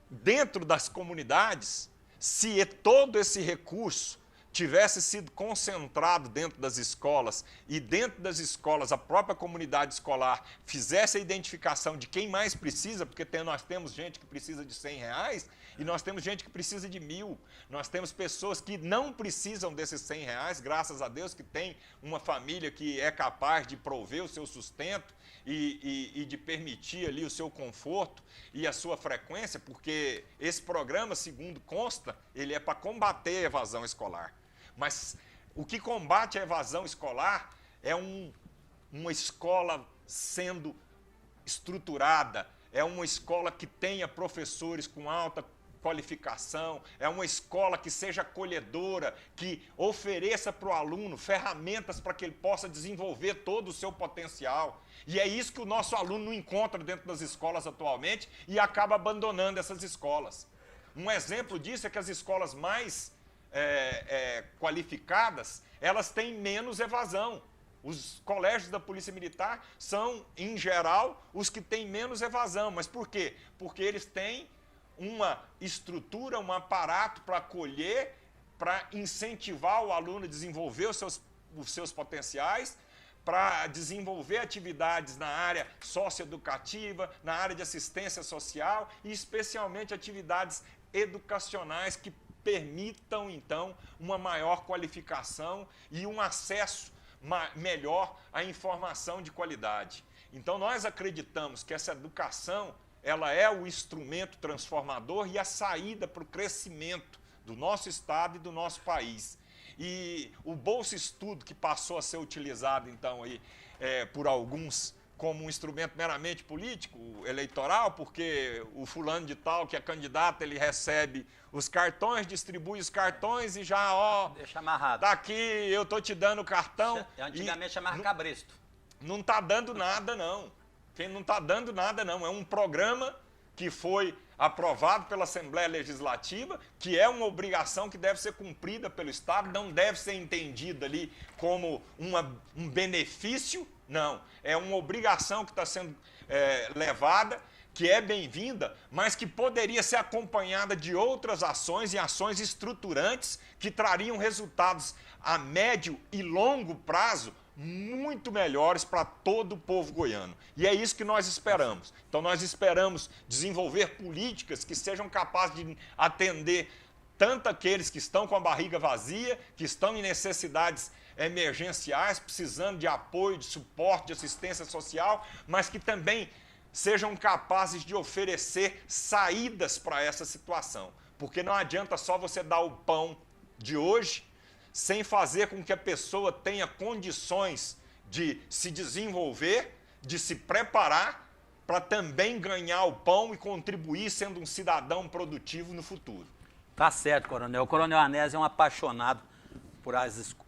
dentro das comunidades, se todo esse recurso tivesse sido concentrado dentro das escolas e dentro das escolas a própria comunidade escolar fizesse a identificação de quem mais precisa, porque nós temos gente que precisa de R$100 e nós temos gente que precisa de 1.000. Nós temos pessoas que não precisam desses R$100, graças a Deus que tem uma família que é capaz de prover o seu sustento e de permitir ali o seu conforto e a sua frequência, porque esse programa, segundo consta, ele é para combater a evasão escolar. Mas o que combate a evasão escolar é uma escola sendo estruturada, é uma escola que tenha professores com alta qualificação, é uma escola que seja acolhedora, que ofereça para o aluno ferramentas para que ele possa desenvolver todo o seu potencial. E é isso que o nosso aluno não encontra dentro das escolas atualmente e acaba abandonando essas escolas. Um exemplo disso é que as escolas mais qualificadas, elas têm menos evasão. Os colégios da Polícia Militar são, em geral, os que têm menos evasão. Mas por quê? Porque eles têm uma estrutura, um aparato para acolher, para incentivar o aluno a desenvolver os seus potenciais, para desenvolver atividades na área socioeducativa, na área de assistência social e especialmente atividades educacionais que permitam, então, uma maior qualificação e um acesso melhor à informação de qualidade. Então, nós acreditamos que essa educação ela é o instrumento transformador e a saída para o crescimento do nosso Estado e do nosso país. E o Bolsa Estudo, que passou a ser utilizado, então, aí, por alguns como um instrumento meramente político, eleitoral, porque o fulano de tal, que é candidato, ele recebe os cartões, distribui os cartões e já, ó... Deixa amarrado. Tá aqui, eu tô te dando o cartão. Antigamente chamava cabresto. Não tá dando nada, não. Quem não está dando nada, não. É um programa que foi aprovado pela Assembleia Legislativa, que é uma obrigação que deve ser cumprida pelo Estado, não deve ser entendida ali como um benefício, não. É uma obrigação que está sendo levada, que é bem-vinda, mas que poderia ser acompanhada de outras ações e ações estruturantes que trariam resultados a médio e longo prazo muito melhores para todo o povo goiano. E é isso que nós esperamos. Então, nós esperamos desenvolver políticas que sejam capazes de atender tanto aqueles que estão com a barriga vazia, que estão em necessidades emergenciais, precisando de apoio, de suporte, de assistência social, mas que também sejam capazes de oferecer saídas para essa situação. Porque não adianta só você dar o pão de hoje sem fazer com que a pessoa tenha condições de se desenvolver, de se preparar para também ganhar o pão e contribuir sendo um cidadão produtivo no futuro. Tá certo, Coronel. O Coronel Anésio é um apaixonado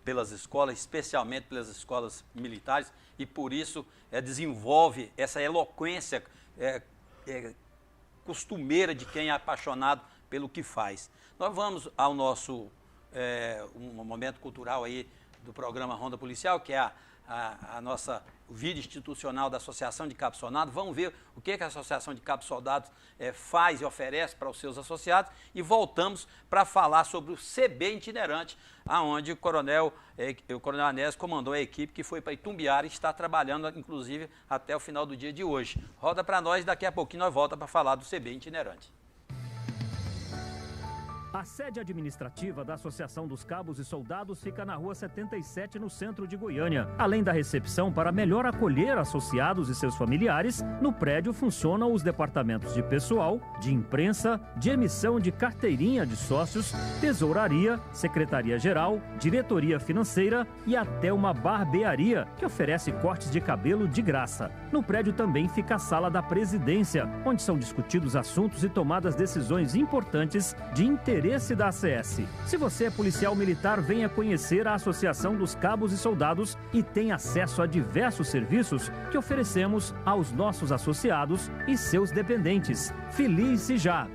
pelas escolas, especialmente pelas escolas militares, e por isso desenvolve essa eloquência costumeira de quem é apaixonado pelo que faz. Nós vamos ao nosso um momento cultural aí do programa Ronda Policial, que é a nossa vídeo institucional da Associação de Cabos Soldados. Vamos ver o que a Associação de Cabos Soldados faz e oferece para os seus associados e voltamos para falar sobre o CB itinerante, aonde o Coronel Anésio comandou a equipe que foi para Itumbiara e está trabalhando, inclusive, até o final do dia de hoje. Roda para nós, daqui a pouquinho nós voltamos para falar do CB itinerante. A sede administrativa da Associação dos Cabos e Soldados fica na Rua 77, no centro de Goiânia. Além da recepção para melhor acolher associados e seus familiares, no prédio funcionam os departamentos de pessoal, de imprensa, de emissão de carteirinha de sócios, tesouraria, secretaria-geral, diretoria financeira e até uma barbearia, que oferece cortes de cabelo de graça. No prédio também fica a sala da presidência, onde são discutidos assuntos e tomadas decisões importantes de interesse da ACS. Se você é policial militar, venha conhecer a Associação dos Cabos e Soldados e tem acesso a diversos serviços que oferecemos aos nossos associados e seus dependentes. Filie-se já!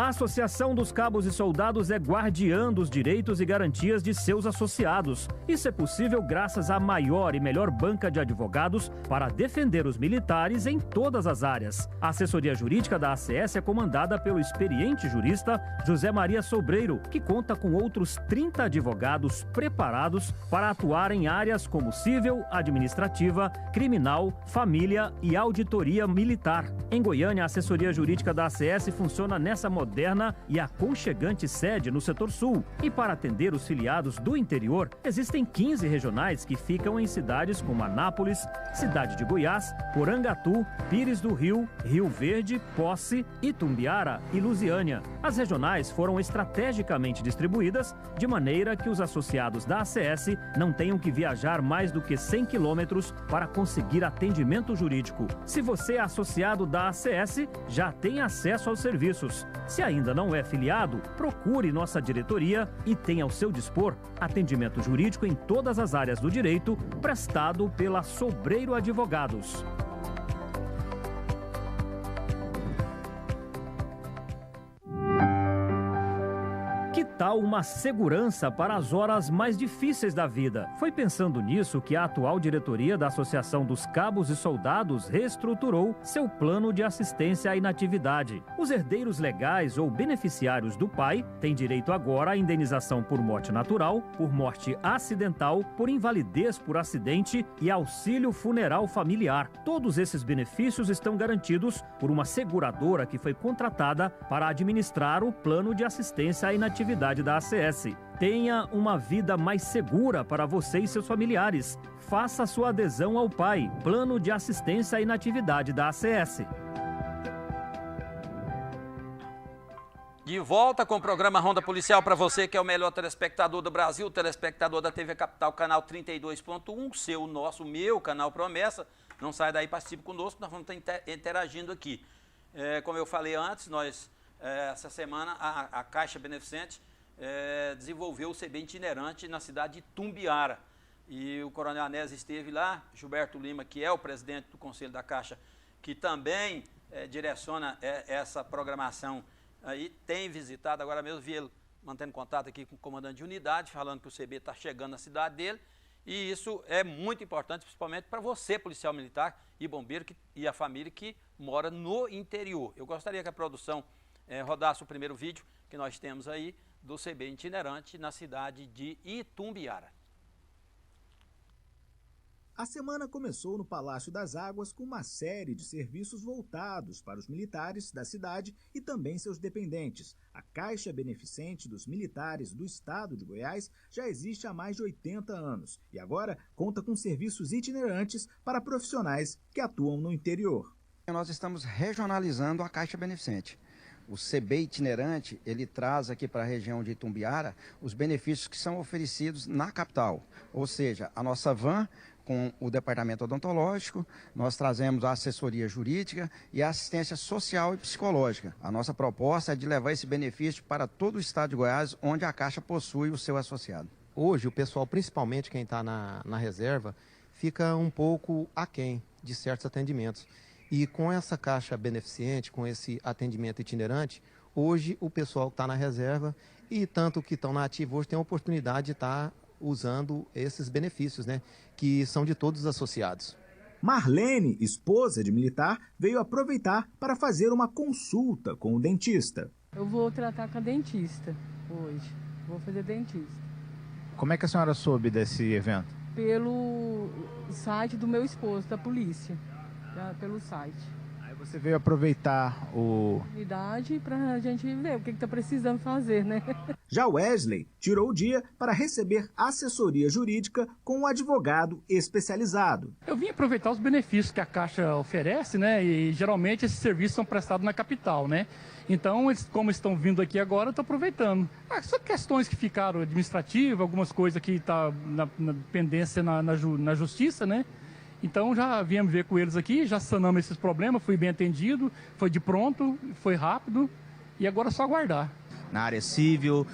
A Associação dos Cabos e Soldados é guardiã dos direitos e garantias de seus associados. Isso é possível graças à maior e melhor banca de advogados para defender os militares em todas as áreas. A assessoria jurídica da ACS é comandada pelo experiente jurista José Maria Sobreiro, que conta com outros 30 advogados preparados para atuar em áreas como civil, administrativa, criminal, família e auditoria militar. Em Goiânia, a assessoria jurídica da ACS funciona nessa moderna e aconchegante sede no setor sul. E para atender os filiados do interior, existem 15 regionais que ficam em cidades como Anápolis, Cidade de Goiás, Porangatu, Pires do Rio, Rio Verde, Posse, Itumbiara e Lusiânia. As regionais foram estrategicamente distribuídas de maneira que os associados da ACS não tenham que viajar mais do que 100 quilômetros para conseguir atendimento jurídico. Se você é associado da ACS, já tem acesso aos serviços. Se ainda não é filiado, procure nossa diretoria e tenha ao seu dispor atendimento jurídico em todas as áreas do direito, prestado pela Sobreiro Advogados. Que tal uma segurança para as horas mais difíceis da vida? Foi pensando nisso que a atual diretoria da Associação dos Cabos e Soldados reestruturou seu plano de assistência à inatividade. Os herdeiros legais ou beneficiários do pai têm direito agora à indenização por morte natural, por morte acidental, por invalidez por acidente e auxílio funeral familiar. Todos esses benefícios estão garantidos por uma seguradora que foi contratada para administrar o plano de assistência à inatividade da ACS. Tenha uma vida mais segura para você e seus familiares. Faça sua adesão ao PAI, Plano de Assistência à Inatividade da ACS. De volta com o programa Ronda Policial para você que é o melhor telespectador do Brasil, telespectador da TV Capital, canal 32.1, seu, nosso, meu canal Promessa. Não sai daí, participe conosco, nós vamos estar interagindo aqui. Como eu falei antes, nós, essa semana, a Caixa Beneficente desenvolveu o CB itinerante na cidade de Itumbiara. E o Coronel Anésio esteve lá, Gilberto Lima, que é o presidente do Conselho da Caixa, que também direciona essa programação, aí tem visitado, agora mesmo vi ele mantendo contato aqui com o comandante de unidade, falando que o CB está chegando na cidade dele, e isso é muito importante, principalmente para você, policial militar e bombeiro, e a família que mora no interior. Eu gostaria que a produção rodasse o primeiro vídeo que nós temos aí do CB itinerante na cidade de Itumbiara. A semana começou no Palácio das Águas com uma série de serviços voltados para os militares da cidade e também seus dependentes. A Caixa Beneficente dos Militares do Estado de Goiás já existe há mais de 80 anos e agora conta com serviços itinerantes para profissionais que atuam no interior. Nós estamos regionalizando a Caixa Beneficente. O CB itinerante, ele traz aqui para a região de Itumbiara os benefícios que são oferecidos na capital. Ou seja, a nossa van com o departamento odontológico, nós trazemos a assessoria jurídica e a assistência social e psicológica. A nossa proposta é de levar esse benefício para todo o estado de Goiás, onde a Caixa possui o seu associado. Hoje, o pessoal, principalmente quem está na reserva, fica um pouco aquém de certos atendimentos. E com essa Caixa Beneficente, com esse atendimento itinerante, hoje o pessoal que está na reserva e tanto que estão na ativa hoje tem a oportunidade de estar usando esses benefícios, né, que são de todos os associados. Marlene, esposa de militar, veio aproveitar para fazer uma consulta com o dentista. Eu vou tratar com a dentista hoje, vou fazer dentista. Como é que a senhora soube desse evento? Pelo site do meu esposo, da polícia. Pelo site. Aí você veio aproveitar unidade para a gente ver o que está precisando fazer, né? Já Wesley tirou o dia para receber assessoria jurídica com um advogado especializado. Eu vim aproveitar os benefícios que a Caixa oferece, né? E geralmente esses serviços são prestados na capital, né? Então, eles, como estão vindo aqui agora, eu estou aproveitando. São questões que ficaram administrativas, algumas coisas que estão na pendência na justiça, né? Então já viemos ver com eles aqui, já sanamos esses problemas, fui bem atendido, foi de pronto, foi rápido e agora é só aguardar. na área civil,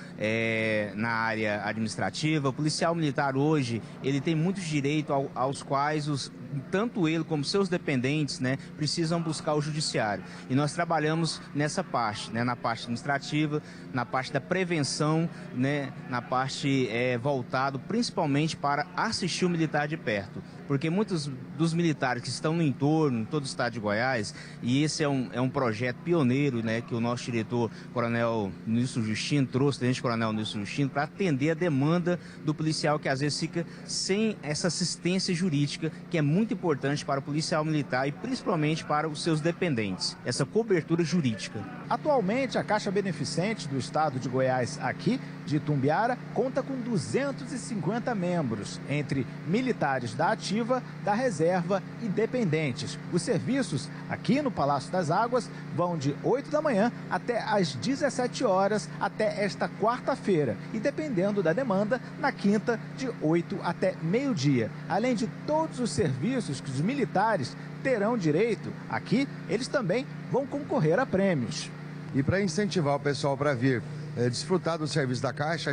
na área administrativa. O policial militar hoje, ele tem muitos direitos aos quais tanto ele como seus dependentes, né, precisam buscar o judiciário. E nós trabalhamos nessa parte, né, na parte administrativa, na parte da prevenção, né, na parte voltado principalmente para assistir o militar de perto. Porque muitos dos militares que estão no entorno, em todo o estado de Goiás, e esse é um projeto pioneiro, né, que o nosso diretor, Coronel Nilson Justino, trouxe, Tenente Coronel Nilson Justino, para atender a demanda do policial que às vezes fica sem essa assistência jurídica, que é muito importante para o policial militar e principalmente para os seus dependentes, essa cobertura jurídica. Atualmente, a Caixa Beneficente do estado de Goiás, aqui de Itumbiara, conta com 250 membros, entre militares da ativa, da reserva e dependentes. Os serviços aqui no Palácio das Águas vão de 8 da manhã até às 17 horas, até esta quarta-feira. E dependendo da demanda, na quinta, de 8 até meio-dia. Além de todos os serviços que os militares terão direito, aqui eles também vão concorrer a prêmios. E para incentivar o pessoal para vir desfrutar do serviço da Caixa,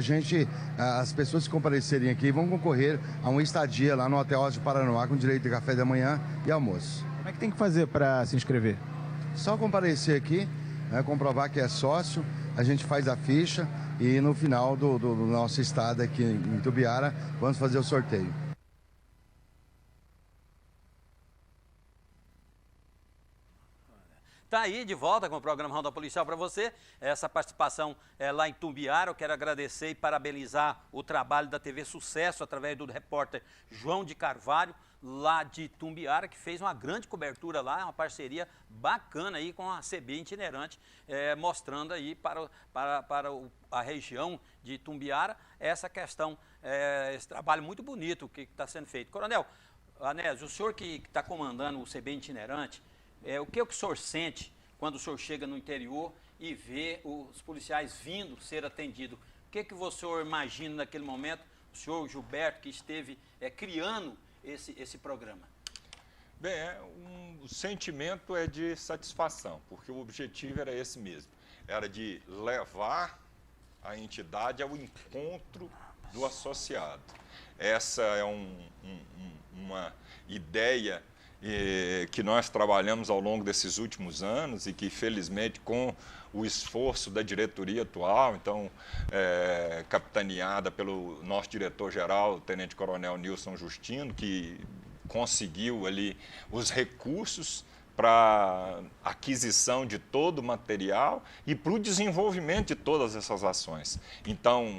as pessoas que comparecerem aqui vão concorrer a uma estadia lá no Hotel Oz de Paranoá com direito de café da manhã e almoço. Como é que tem que fazer para se inscrever? Só comparecer aqui, comprovar que é sócio, a gente faz a ficha e no final do nosso estado aqui em Itumbiara, vamos fazer o sorteio. Está aí de volta com o programa Ronda Policial para você. Essa participação lá em Itumbiara. Eu quero agradecer e parabenizar o trabalho da TV Sucesso através do repórter João de Carvalho, lá de Itumbiara, que fez uma grande cobertura lá, uma parceria bacana aí com a CB itinerante, mostrando aí para a região de Itumbiara essa questão, esse trabalho muito bonito que está sendo feito. Coronel Anésio, o senhor que está comandando o CB itinerante, o que o senhor sente quando o senhor chega no interior e vê os policiais vindo ser atendidos? O que o senhor imagina naquele momento, o senhor Gilberto, que esteve criando esse programa? Bem, o sentimento é de satisfação, porque o objetivo era esse mesmo, era de levar a entidade ao encontro do associado. Essa é uma ideia que nós trabalhamos ao longo desses últimos anos e que, felizmente, com o esforço da diretoria atual, então, capitaneada pelo nosso diretor-geral, o Tenente Coronel Nilson Justino, que conseguiu ali os recursos para aquisição de todo o material e para o desenvolvimento de todas essas ações. Então,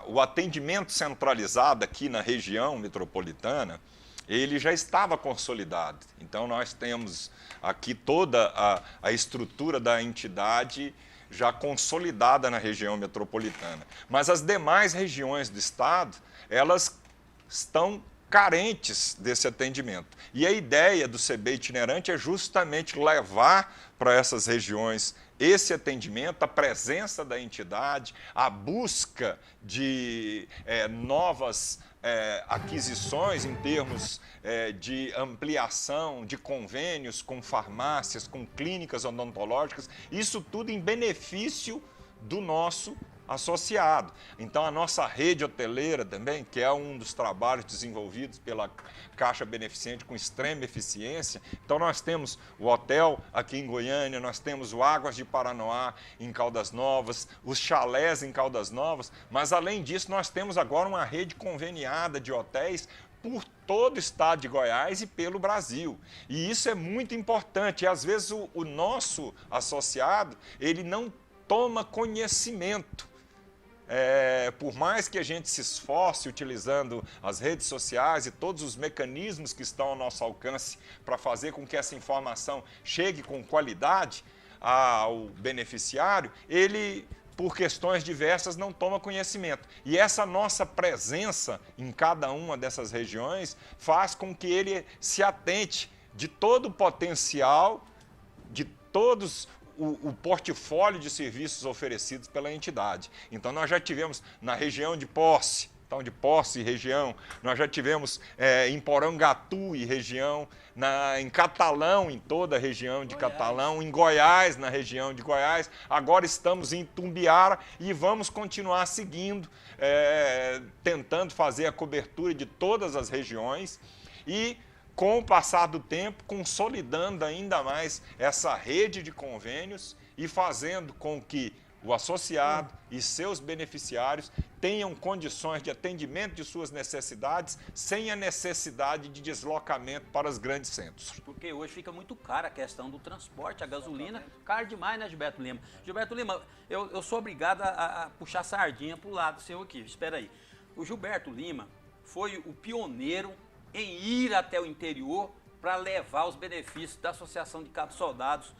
o atendimento centralizado aqui na região metropolitana, ele já estava consolidado. Então, nós temos aqui toda a estrutura da entidade já consolidada na região metropolitana. Mas as demais regiões do estado, elas estão carentes desse atendimento. E a ideia do CB itinerante é justamente levar para essas regiões esse atendimento, a presença da entidade, a busca de novas aquisições em termos de ampliação de convênios com farmácias, com clínicas odontológicas, isso tudo em benefício do nosso associado. Então, a nossa rede hoteleira também, que é um dos trabalhos desenvolvidos pela Caixa Beneficente com extrema eficiência. Então, nós temos o hotel aqui em Goiânia, nós temos o Águas de Paranoá em Caldas Novas, os chalés em Caldas Novas, mas, além disso, nós temos agora uma rede conveniada de hotéis por todo o estado de Goiás e pelo Brasil. E isso é muito importante. E, às vezes, o nosso associado, ele não toma conhecimento. Por mais que a gente se esforce utilizando as redes sociais e todos os mecanismos que estão ao nosso alcance para fazer com que essa informação chegue com qualidade ao beneficiário, ele, por questões diversas, não toma conhecimento. E essa nossa presença em cada uma dessas regiões faz com que ele se atente de todo o potencial, de todos o portfólio de serviços oferecidos pela entidade. Então, nós já tivemos na região de Posse, Então, de Posse e região, nós já tivemos em Porangatu e região, em Catalão, em toda a região de Catalão, em Goiás, na região de Goiás. Agora estamos em Itumbiara e vamos continuar seguindo, tentando fazer a cobertura de todas as regiões e, com o passar do tempo, consolidando ainda mais essa rede de convênios e fazendo com que o associado e seus beneficiários tenham condições de atendimento de suas necessidades sem a necessidade de deslocamento para os grandes centros. Porque hoje fica muito cara a questão do transporte, a gasolina, caro demais, né, Gilberto Lima? Gilberto Lima, eu sou obrigado a puxar sardinha para o lado seu aqui, espera aí. O Gilberto Lima foi o pioneiro em ir até o interior para levar os benefícios da Associação de Cabos Soldados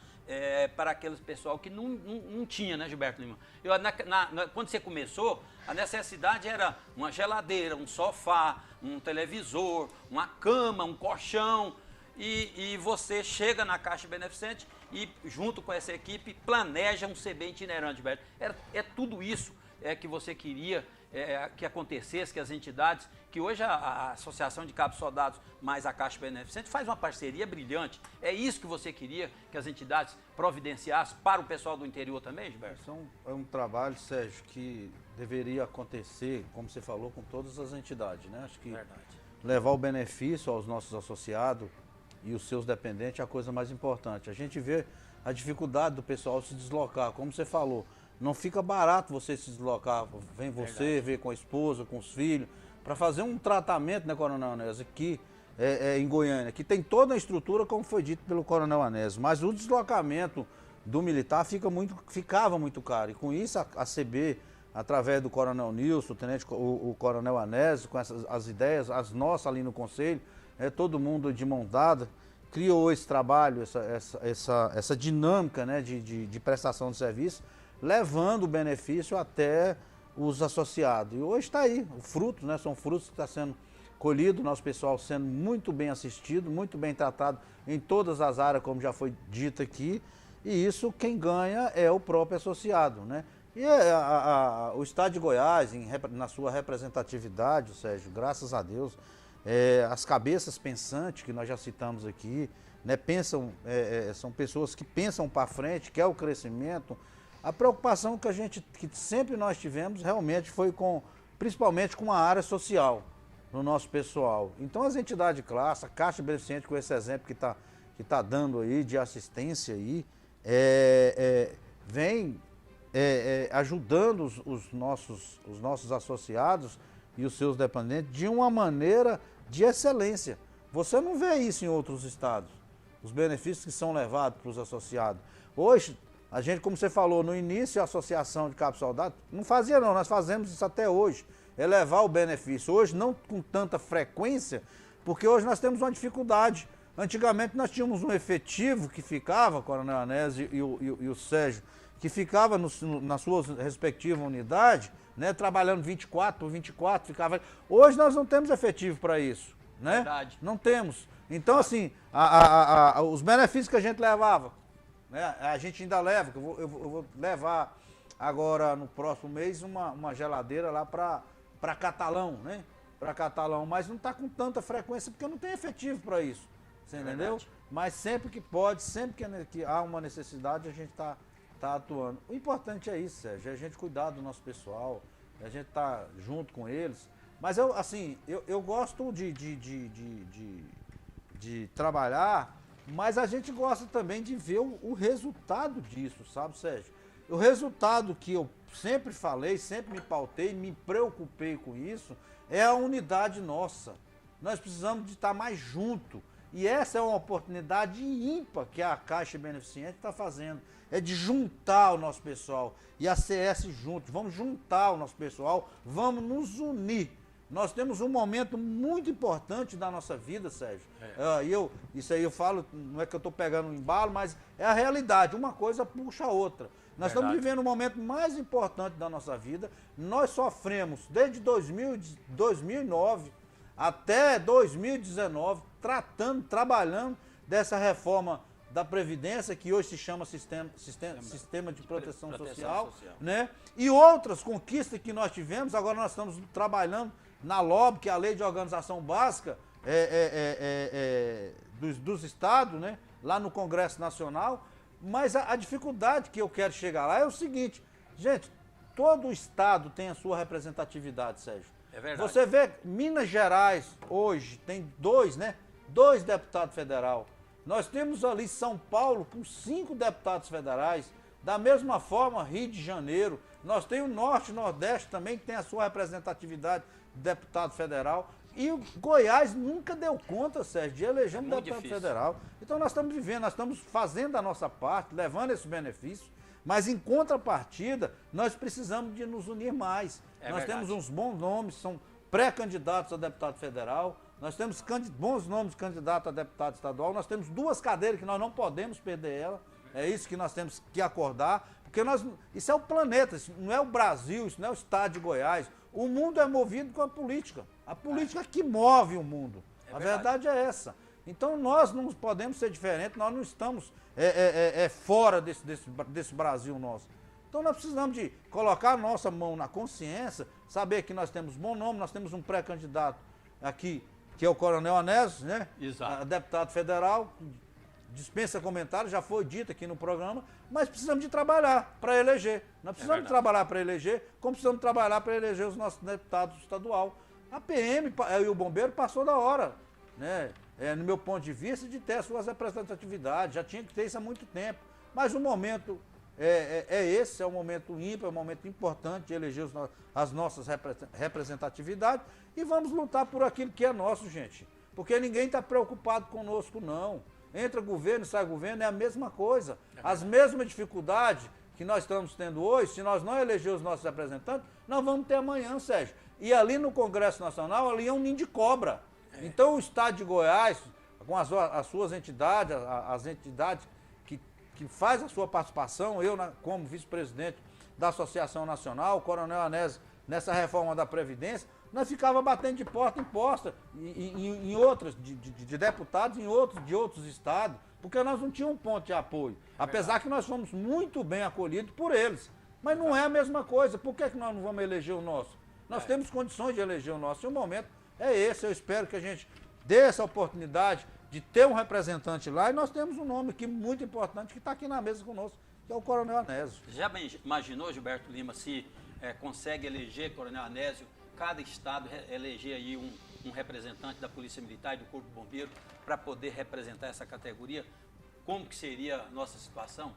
para aqueles pessoal que não tinha, né, Gilberto Lima? Quando você começou, a necessidade era uma geladeira, um sofá, um televisor, uma cama, um colchão, e você chega na Caixa Beneficente e, junto com essa equipe, planeja um CB itinerante, Gilberto. É tudo isso que você queria que acontecesse, que as entidades, que hoje a Associação de Cabos Soldados mais a Caixa Beneficente faz uma parceria brilhante. É isso que você queria que as entidades providenciassem para o pessoal do interior também, Gilberto? É um trabalho, Sérgio, que deveria acontecer, como você falou, com todas as entidades, né? Acho que levar o benefício aos nossos associados e os seus dependentes é a coisa mais importante. A gente vê a dificuldade do pessoal se deslocar, como você falou. Não fica barato você se deslocar, vem você, vem com a esposa, com os filhos, para fazer um tratamento, né, Coronel Anésio, aqui em Goiânia, que tem toda a estrutura, como foi dito pelo Coronel Anésio, mas o deslocamento do militar ficava muito caro. E com isso a CB, através do Coronel Nilson, o Coronel Anésio, com as ideias, as nossas ali no Conselho, todo mundo de mão dada, criou esse trabalho, essa dinâmica, né, de prestação de serviço, levando o benefício até os associados. E hoje está aí, o fruto, né? São frutos que estão sendo colhidos, nosso pessoal sendo muito bem assistido, muito bem tratado em todas as áreas, como já foi dito aqui, e isso quem ganha é o próprio associado, né? E o Estado de Goiás, na sua representatividade, Sérgio, graças a Deus, as cabeças pensantes que nós já citamos aqui, né, são pessoas que pensam para frente, quer o crescimento. A preocupação que sempre nós tivemos realmente foi principalmente com a área social no nosso pessoal. Então as entidades de classe, a Caixa Beneficente, com esse exemplo que tá dando aí de assistência aí, vem ajudando os nossos associados e os seus dependentes de uma maneira de excelência. Você não vê isso em outros estados, os benefícios que são levados para os associados. Hoje, a gente, como você falou, no início a Associação de Cabos Soldados não fazia não, nós fazemos isso até hoje, levar o benefício. Hoje não com tanta frequência, porque hoje nós temos uma dificuldade. Antigamente nós tínhamos um efetivo que ficava, Coronel Anésio e o Sérgio, que ficava na sua respectiva unidade, né, trabalhando 24 por 24, ficava. Hoje nós não temos efetivo para isso, né? Verdade. Não temos. Então, assim, os benefícios que a gente levava, né, a gente ainda leva, eu vou levar agora no próximo mês uma geladeira lá para Catalão, né? Para Catalão, mas não está com tanta frequência porque não tem efetivo para isso, você entendeu? Mas sempre que pode, sempre que há uma necessidade, a gente está atuando. O importante é isso, Sérgio, é a gente cuidar do nosso pessoal, a gente tá junto com eles. Mas eu gosto de trabalhar, mas a gente gosta também de ver o resultado disso, sabe, Sérgio? O resultado que eu sempre falei, sempre me pautei, me preocupei com isso, é a unidade nossa. Nós precisamos de estar mais junto. E essa é uma oportunidade ímpar que a Caixa Beneficente está fazendo. É de juntar o nosso pessoal e a CS juntos. Vamos juntar o nosso pessoal, vamos nos unir. Nós temos um momento muito importante da nossa vida, Sérgio. Isso aí eu falo, não é que eu estou pegando um embalo, mas é a realidade. Uma coisa puxa a outra. Nós estamos vivendo o momento mais importante da nossa vida. Nós sofremos desde 2009 até 2019, trabalhando dessa reforma da Previdência, que hoje se chama Sistema de Proteção Social, né? E outras conquistas que nós tivemos. Agora nós estamos trabalhando na LOB, que é a Lei de Organização Básica dos estados, né? Lá no Congresso Nacional. Mas a dificuldade que eu quero chegar lá é o seguinte, gente, todo estado tem a sua representatividade, Sérgio. É verdade. Você vê, Minas Gerais hoje tem 2 deputados federais. Nós temos ali São Paulo com 5 deputados federais. Da mesma forma, Rio de Janeiro. Nós temos o Norte e Nordeste também, que tem a sua representatividade de deputado federal. E o Goiás nunca deu conta, Sérgio, de eleger um deputado federal. Então nós estamos vivendo, nós estamos fazendo a nossa parte, levando esses benefícios, mas em contrapartida, nós precisamos de nos unir mais. Nós temos uns bons nomes, são pré-candidatos a deputado federal, nós temos bons nomes de candidato a deputado estadual, nós temos 2 cadeiras que nós não podemos perder ela, é isso que nós temos que acordar, porque isso é o planeta, isso não é o Brasil, isso não é o estado de Goiás. O mundo é movido com a política que move o mundo. A verdade é essa. Então nós não podemos ser diferentes, nós não estamos fora desse Brasil nosso. Então nós precisamos de colocar a nossa mão na consciência, saber que nós temos bom nome, nós temos um pré-candidato aqui, que é o Coronel Anésio, né? Exato. Deputado federal, dispensa comentários, já foi dito aqui no programa, mas precisamos de trabalhar para eleger. Nós precisamos trabalhar para eleger, como precisamos trabalhar para eleger os nossos deputados estadual. A PM e o bombeiro passou da hora, né? No meu ponto de vista, de ter as suas representatividades, já tinha que ter isso há muito tempo. Mas o momento esse, é um momento ímpar, é um momento importante de eleger as nossas representatividades e vamos lutar por aquilo que é nosso, gente. Porque ninguém está preocupado conosco, não. Entra governo, sai governo, é a mesma coisa. As mesmas dificuldades que nós estamos tendo hoje, se nós não elegermos os nossos representantes, nós vamos ter amanhã, Sérgio. E ali no Congresso Nacional, ali é um ninho de cobra. Então o Estado de Goiás, com as suas entidades, as entidades que faz a sua participação, eu como vice-presidente da Associação Nacional, o Coronel Anésio, nessa reforma da Previdência, nós ficava batendo de porta em porta em outras, de deputados de outros estados, porque nós não tínhamos um ponto de apoio. Apesar que nós fomos muito bem acolhidos por eles. Mas não é a mesma coisa. Por que nós não vamos eleger o nosso? Nós temos condições de eleger o nosso. E o momento é esse. Eu espero que a gente dê essa oportunidade de ter um representante lá. E nós temos um nome aqui muito importante que está aqui na mesa conosco, que é o Coronel Anésio. Já imaginou, Gilberto Lima, se consegue eleger Coronel Anésio, cada estado eleger aí um representante da Polícia Militar e do Corpo de Bombeiro para poder representar essa categoria? Como que seria a nossa situação?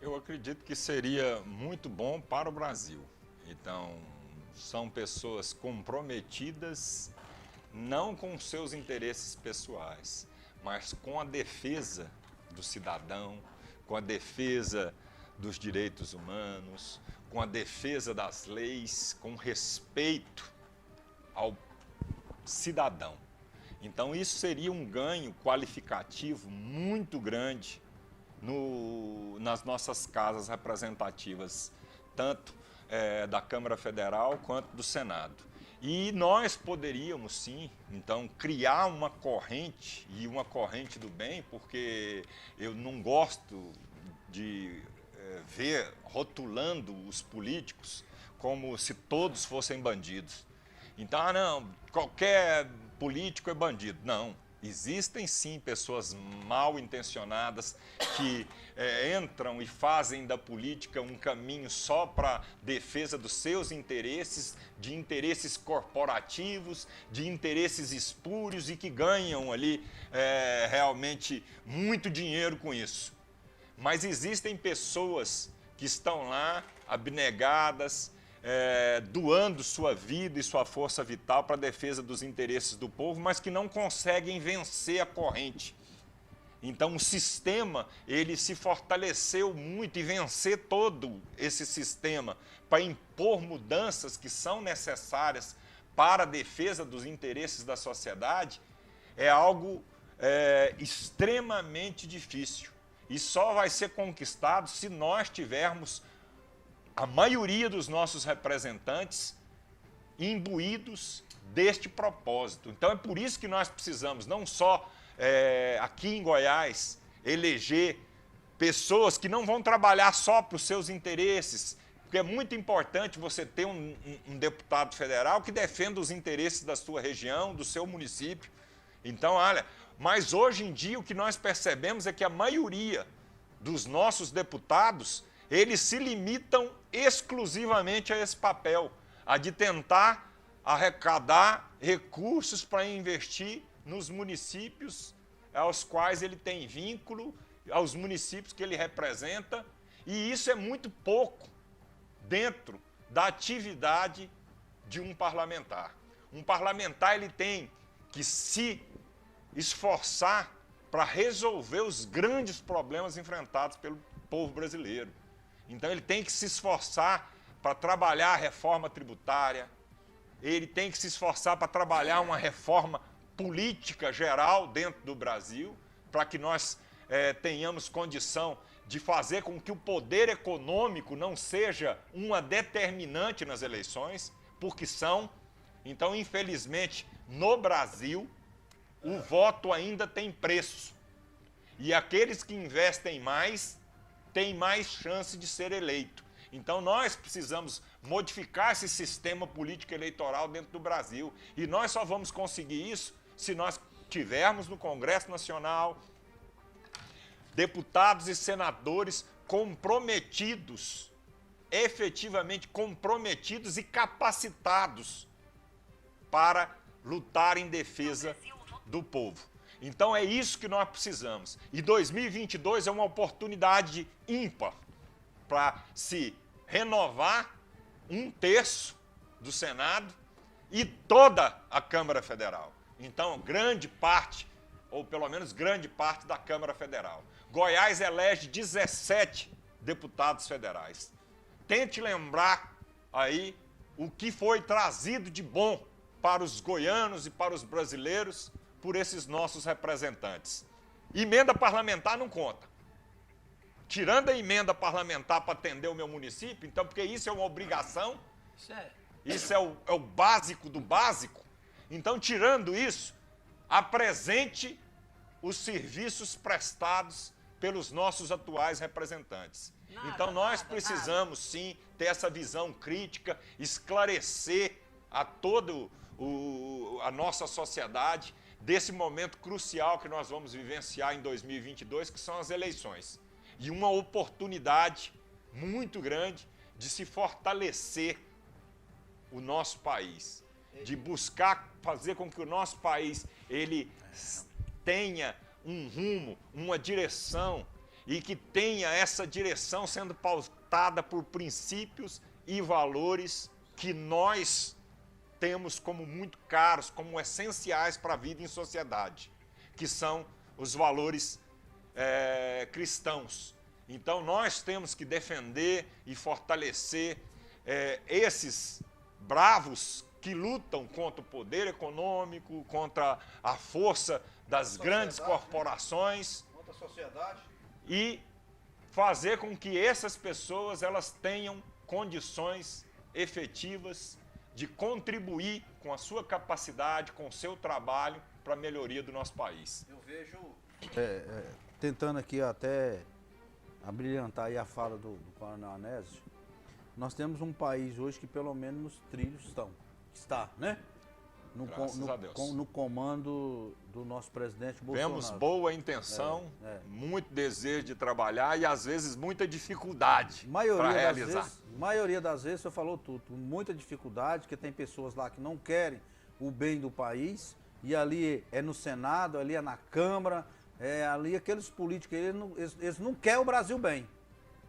Eu acredito que seria muito bom para o Brasil. Então, são pessoas comprometidas não com seus interesses pessoais, mas com a defesa do cidadão, com a defesa dos direitos humanos, com a defesa das leis, com respeito ao cidadão. Então, isso seria um ganho qualificativo muito grande nas nossas casas representativas, tanto da Câmara Federal quanto do Senado. E nós poderíamos, sim, então, criar uma corrente, e uma corrente do bem, porque eu não gosto de ver rotulando os políticos como se todos fossem bandidos. Então, não, qualquer político é bandido. Não, existem sim pessoas mal intencionadas que entram e fazem da política um caminho só para defesa dos seus interesses, de interesses corporativos, de interesses espúrios e que ganham ali realmente muito dinheiro com isso. Mas existem pessoas que estão lá abnegadas, doando sua vida e sua força vital para a defesa dos interesses do povo, mas que não conseguem vencer a corrente. Então, o sistema, ele se fortaleceu muito e vencer todo esse sistema para impor mudanças que são necessárias para a defesa dos interesses da sociedade é algo extremamente difícil. E só vai ser conquistado se nós tivermos a maioria dos nossos representantes imbuídos deste propósito. Então, é por isso que nós precisamos, não só aqui em Goiás, eleger pessoas que não vão trabalhar só para os seus interesses, porque é muito importante você ter um deputado federal que defenda os interesses da sua região, do seu município. Então, olha, mas hoje em dia o que nós percebemos é que a maioria dos nossos deputados, eles se limitam exclusivamente a esse papel, a de tentar arrecadar recursos para investir nos municípios aos quais ele tem vínculo, aos municípios que ele representa, e isso é muito pouco dentro da atividade de um parlamentar. Um parlamentar ele tem que se esforçar para resolver os grandes problemas enfrentados pelo povo brasileiro. Então ele tem que se esforçar para trabalhar a reforma tributária, ele tem que se esforçar para trabalhar uma reforma política geral dentro do Brasil, para que nós tenhamos condição de fazer com que o poder econômico não seja uma determinante nas eleições, porque são. Então, infelizmente, no Brasil, o voto ainda tem preço. E aqueles que investem mais têm mais chance de ser eleito. Então, nós precisamos modificar esse sistema político eleitoral dentro do Brasil. E nós só vamos conseguir isso se nós tivermos no Congresso Nacional deputados e senadores comprometidos, efetivamente comprometidos e capacitados para lutar em defesa do povo. Então é isso que nós precisamos. E 2022 é uma oportunidade ímpar para se renovar 1/3 do Senado e toda a Câmara Federal. Então, grande parte, ou pelo menos grande parte da Câmara Federal. Goiás elege 17 deputados federais. Tente lembrar aí o que foi trazido de bom para os goianos e para os brasileiros por esses nossos representantes. Emenda parlamentar não conta. Tirando a emenda parlamentar para atender o meu município, então, porque isso é uma obrigação, isso é o básico do básico, então, tirando isso, apresente os serviços prestados pelos nossos atuais representantes. Então, nós precisamos, sim, ter essa visão crítica, esclarecer a toda a nossa sociedade desse momento crucial que nós vamos vivenciar em 2022, que são as eleições. E uma oportunidade muito grande de se fortalecer o nosso país, de buscar fazer com que o nosso país ele tenha um rumo, uma direção, e que tenha essa direção sendo pautada por princípios e valores que nós temos como muito caros, como essenciais para a vida em sociedade, que são os valores cristãos. Então, nós temos que defender e fortalecer esses bravos que lutam contra o poder econômico, contra a força das grandes corporações, contra a sociedade, e fazer com que essas pessoas elas tenham condições efetivas de contribuir com a sua capacidade, com o seu trabalho para a melhoria do nosso país. Eu vejo, tentando aqui até abrilhantar aí a fala do Coronel Anésio, nós temos um país hoje que pelo menos nos trilhos está, né? No comando do nosso presidente Bolsonaro. Vemos boa intenção, muito desejo de trabalhar e às vezes muita dificuldade para realizar. Maioria das vezes, você falou tudo, muita dificuldade, porque tem pessoas lá que não querem o bem do país, e ali é no Senado, ali é na Câmara, ali aqueles políticos, eles não querem o Brasil bem,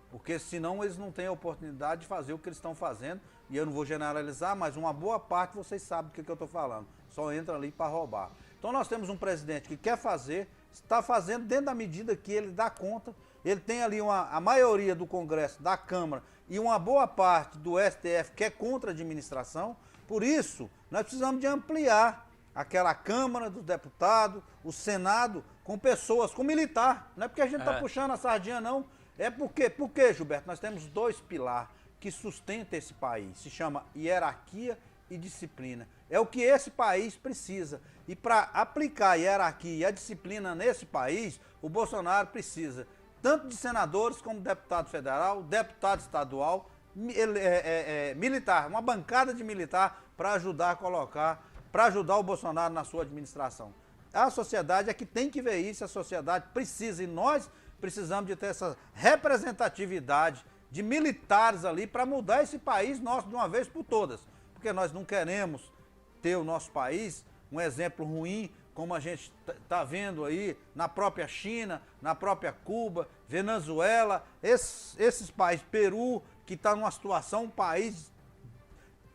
porque senão eles não têm a oportunidade de fazer o que eles estão fazendo, e eu não vou generalizar, mas uma boa parte vocês sabem do que eu estou falando, só entra ali para roubar. Então nós temos um presidente que quer fazer, está fazendo dentro da medida que ele dá conta, ele tem ali a maioria do Congresso, da Câmara, e uma boa parte do STF que é contra a administração, por isso nós precisamos de ampliar aquela Câmara dos Deputados, o Senado, com pessoas, com militar, não é porque a gente está puxando a sardinha não, por quê, Gilberto? Nós temos 2 pilares que sustentam esse país, se chama hierarquia e disciplina. É o que esse país precisa. E para aplicar a hierarquia e a disciplina nesse país, o Bolsonaro precisa tanto de senadores como deputado federal, deputado estadual, militar, uma bancada de militar para ajudar a colocar, para ajudar o Bolsonaro na sua administração. A sociedade é que tem que ver isso, a sociedade precisa, e nós precisamos de ter essa representatividade de militares ali para mudar esse país nosso de uma vez por todas. Porque nós não queremos ter o nosso país um exemplo ruim, como a gente está vendo aí na própria China, na própria Cuba, Venezuela, esses países, Peru, que está numa situação, um país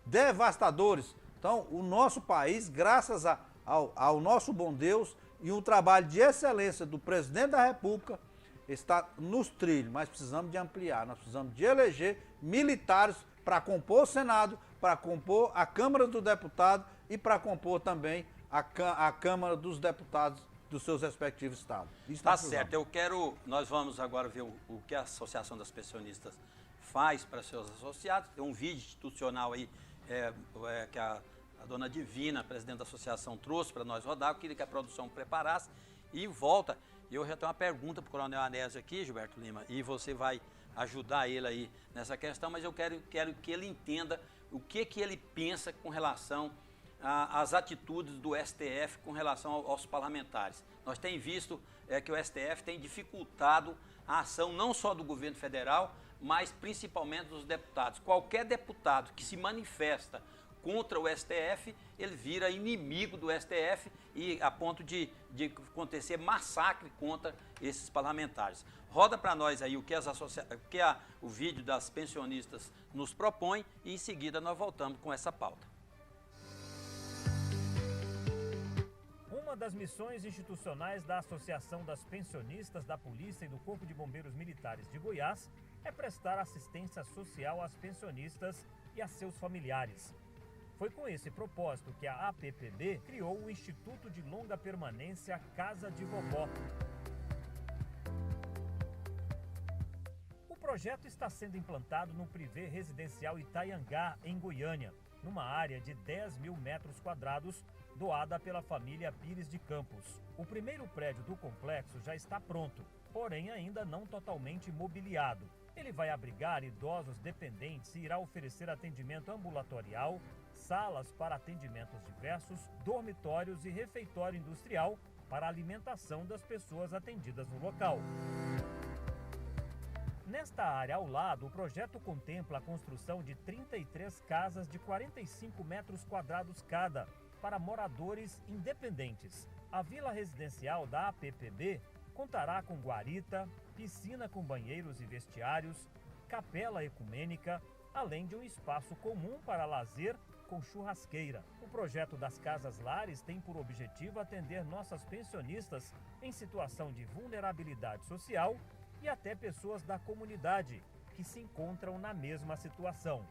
devastadores. Então, o nosso país, graças ao nosso bom Deus e um trabalho de excelência do presidente da República, está nos trilhos, mas precisamos de ampliar, nós precisamos de eleger militares para compor o Senado, para compor a Câmara dos Deputados e para compor também a Câmara dos Deputados dos seus respectivos estados. Tá certo, nós vamos agora ver o que a Associação das Pensionistas faz para seus associados. Tem um vídeo institucional aí que a dona Divina, presidente da associação, trouxe para nós rodar. Eu queria que a produção preparasse e volta. Eu já tenho uma pergunta para o Coronel Anésio aqui, Gilberto Lima, e você vai ajudar ele aí nessa questão, mas eu quero que ele entenda o que ele pensa com relação às atitudes do STF com relação aos parlamentares. Nós temos visto que o STF tem dificultado a ação não só do governo federal, mas principalmente dos deputados. Qualquer deputado que se manifesta contra o STF, ele vira inimigo do STF e a ponto de acontecer massacre contra esses parlamentares. Roda para nós aí o que o vídeo das pensionistas nos propõe e em seguida nós voltamos com essa pauta. Uma das missões institucionais da Associação das Pensionistas da Polícia e do Corpo de Bombeiros Militares de Goiás é prestar assistência social às pensionistas e a seus familiares. Foi com esse propósito que a APPB criou o Instituto de Longa Permanência Casa de Vovó. O projeto está sendo implantado no Privé Residencial Itaiangá, em Goiânia, numa área de 10 mil metros quadrados, doada pela família Pires de Campos. O primeiro prédio do complexo já está pronto, porém ainda não totalmente mobiliado. Ele vai abrigar idosos dependentes e irá oferecer atendimento ambulatorial, salas para atendimentos diversos, dormitórios e refeitório industrial para a alimentação das pessoas atendidas no local. Nesta área ao lado, o projeto contempla a construção de 33 casas de 45 metros quadrados cada, para moradores independentes. A vila residencial da APPB contará com guarita, piscina com banheiros e vestiários, capela ecumênica, além de um espaço comum para lazer com churrasqueira. O projeto das Casas Lares tem por objetivo atender nossas pensionistas em situação de vulnerabilidade social e até pessoas da comunidade que se encontram na mesma situação.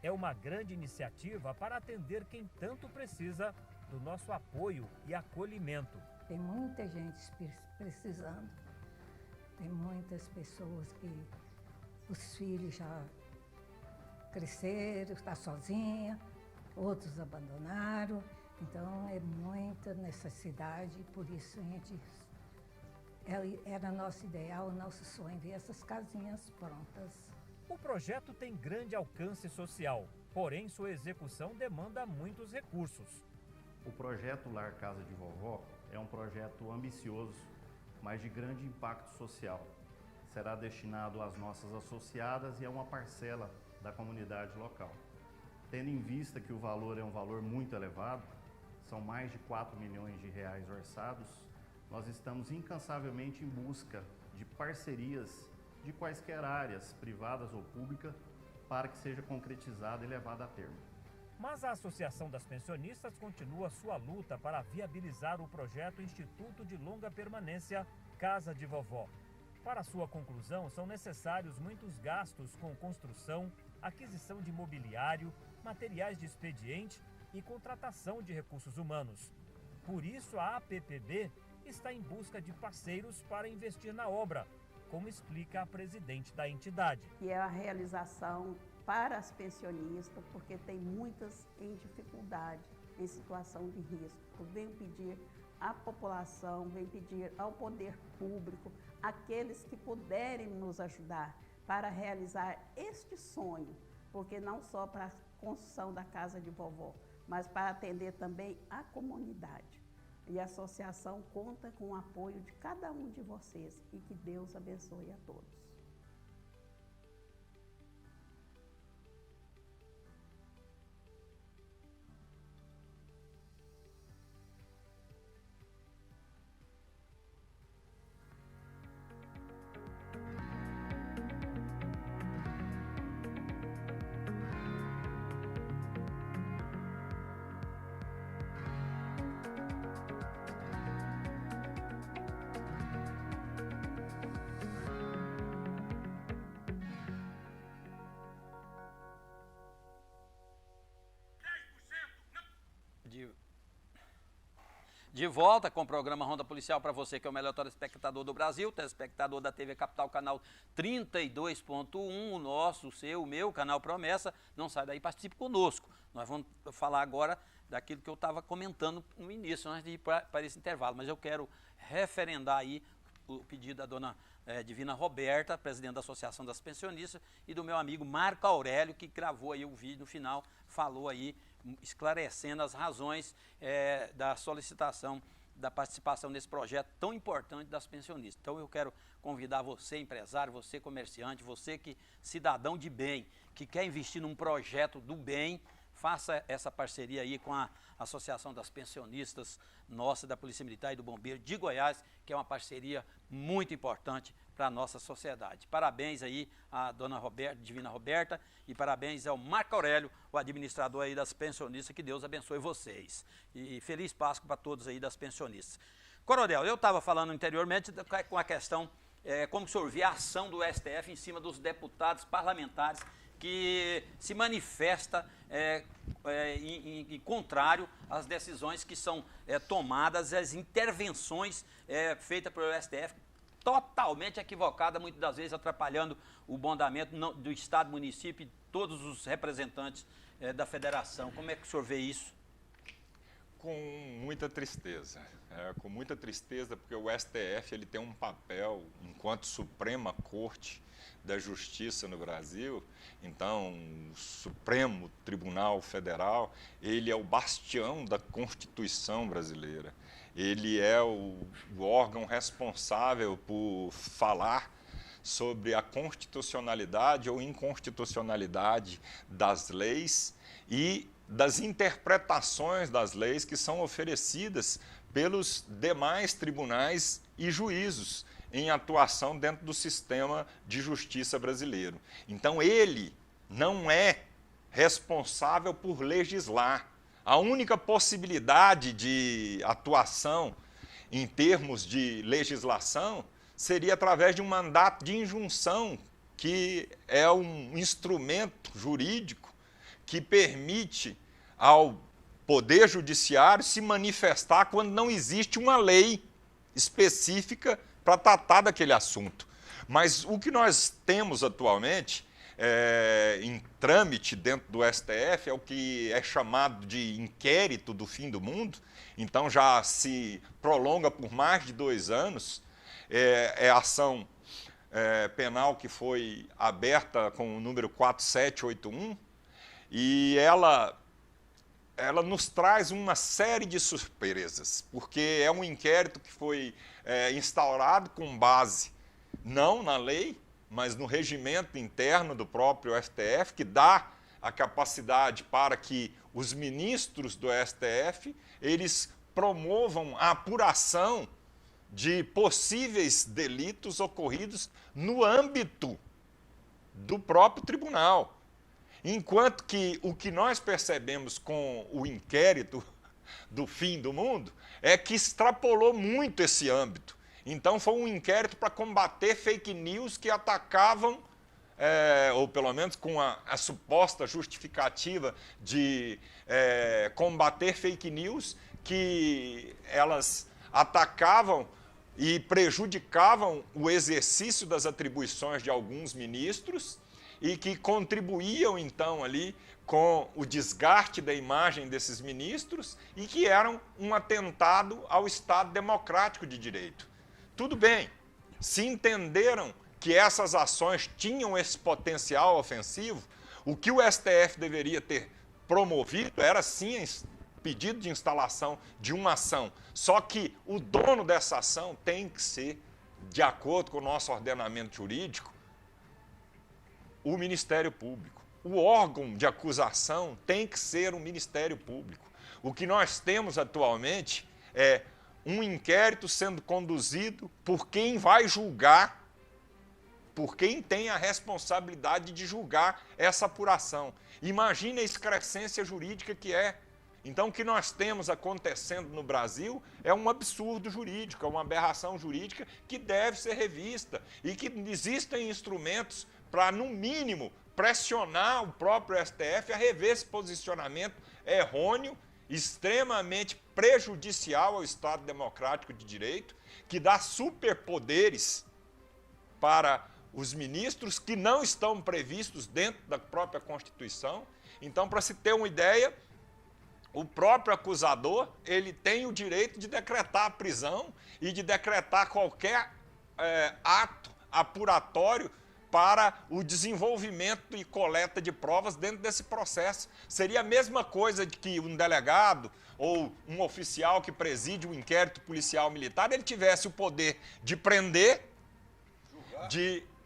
É uma grande iniciativa para atender quem tanto precisa do nosso apoio e acolhimento. Tem muita gente precisando. Tem muitas pessoas que os filhos já cresceram, está sozinha, outros abandonaram. Então é muita necessidade, por isso a gente era nosso ideal, nosso sonho, ver essas casinhas prontas. O projeto tem grande alcance social, porém sua execução demanda muitos recursos. O projeto Lar Casa de Vovó é um projeto ambicioso, mas de grande impacto social. Será destinado às nossas associadas e a uma parcela da comunidade local. Tendo em vista que o valor é um valor muito elevado, são mais de 4 milhões de reais orçados, nós estamos incansavelmente em busca de parcerias de quaisquer áreas, privadas ou públicas, para que seja concretizada e levada a termo. Mas a Associação das Pensionistas continua sua luta para viabilizar o projeto Instituto de Longa Permanência Casa de Vovó. Para sua conclusão, são necessários muitos gastos com construção, aquisição de mobiliário, materiais de expediente e contratação de recursos humanos. Por isso, a APPB está em busca de parceiros para investir na obra, como explica a presidente da entidade. E é a realização para as pensionistas, porque tem muitas em dificuldade em situação de risco. Eu venho pedir à população, venho pedir ao poder público, aqueles que puderem nos ajudar para realizar este sonho, porque não só para a construção da casa de vovó, mas para atender também a comunidade. E a associação conta com o apoio de cada um de vocês e que Deus abençoe a todos. De volta com o programa Ronda Policial para você que é o melhor telespectador do Brasil, telespectador da TV Capital, canal 32.1, o nosso, o seu, o meu, canal Promessa. Não sai daí, participe conosco. Nós vamos falar agora daquilo que eu estava comentando no início, antes de ir para esse intervalo, mas eu quero referendar aí o pedido da dona Divina Roberta, presidente da Associação das Pensionistas, e do meu amigo Marco Aurélio, que gravou aí o vídeo no final, falou aí, esclarecendo as razões da solicitação da participação nesse projeto tão importante das pensionistas. Então eu quero convidar você, empresário, você comerciante, você que cidadão de bem, que quer investir num projeto do bem, faça essa parceria aí com a Associação das Pensionistas nossa, da Polícia Militar e do Bombeiro de Goiás, que é uma parceria muito importante para a nossa sociedade. Parabéns aí à dona Roberta, Divina Roberta, e parabéns ao Marco Aurélio, o administrador aí das pensionistas, que Deus abençoe vocês. E feliz Páscoa para todos aí das pensionistas. Coronel, eu estava falando anteriormente com a questão, como o senhor vê a ação do STF em cima dos deputados parlamentares que se manifesta em contrário às decisões que são tomadas, às intervenções feitas pelo STF, totalmente equivocada, muitas das vezes atrapalhando o bom andamento do Estado, município e todos os representantes da federação. Como é que o senhor vê isso? Com muita tristeza. Com muita tristeza, porque o STF ele tem um papel, enquanto Suprema Corte da Justiça no Brasil, então o Supremo Tribunal Federal, ele é o bastião da Constituição brasileira. Ele é o órgão responsável por falar sobre a constitucionalidade ou inconstitucionalidade das leis e das interpretações das leis que são oferecidas pelos demais tribunais e juízos em atuação dentro do sistema de justiça brasileiro. Então, ele não é responsável por legislar. A única possibilidade de atuação em termos de legislação seria através de um mandato de injunção, que é um instrumento jurídico que permite ao Poder Judiciário se manifestar quando não existe uma lei específica para tratar daquele assunto. Mas o que nós temos atualmente em trâmite dentro do STF é o que é chamado de inquérito do fim do mundo, então já se prolonga por mais de 2 anos, é a ação penal que foi aberta com o número 4781, e ela nos traz uma série de surpresas, porque é um inquérito que foi instaurado com base não na lei, mas no regimento interno do próprio STF, que dá a capacidade para que os ministros do STF, eles promovam a apuração de possíveis delitos ocorridos no âmbito do próprio tribunal. Enquanto que o que nós percebemos com o inquérito do fim do mundo é que extrapolou muito esse âmbito. Então, foi um inquérito para combater fake news que atacavam, ou pelo menos com a suposta justificativa de combater fake news, que elas atacavam e prejudicavam o exercício das atribuições de alguns ministros e que contribuíam então ali com o desgaste da imagem desses ministros e que eram um atentado ao Estado democrático de direito. Tudo bem, se entenderam que essas ações tinham esse potencial ofensivo, o que o STF deveria ter promovido era sim pedido de instalação de uma ação. Só que o dono dessa ação tem que ser, de acordo com o nosso ordenamento jurídico, o Ministério Público. O órgão de acusação tem que ser o Ministério Público. O que nós temos atualmente é um inquérito sendo conduzido por quem vai julgar, por quem tem a responsabilidade de julgar essa apuração. Imagine a excrescência jurídica que é. Então, o que nós temos acontecendo no Brasil é um absurdo jurídico, é uma aberração jurídica que deve ser revista e que existem instrumentos para, no mínimo, pressionar o próprio STF a rever esse posicionamento errôneo, extremamente prejudicial ao Estado democrático de direito, que dá superpoderes para os ministros que não estão previstos dentro da própria Constituição. Então, para se ter uma ideia, o próprio acusador, ele tem o direito de decretar a prisão e de decretar qualquer ato apuratório para o desenvolvimento e coleta de provas dentro desse processo. Seria a mesma coisa de que um delegado ou um oficial que preside um inquérito policial militar, ele tivesse o poder de prender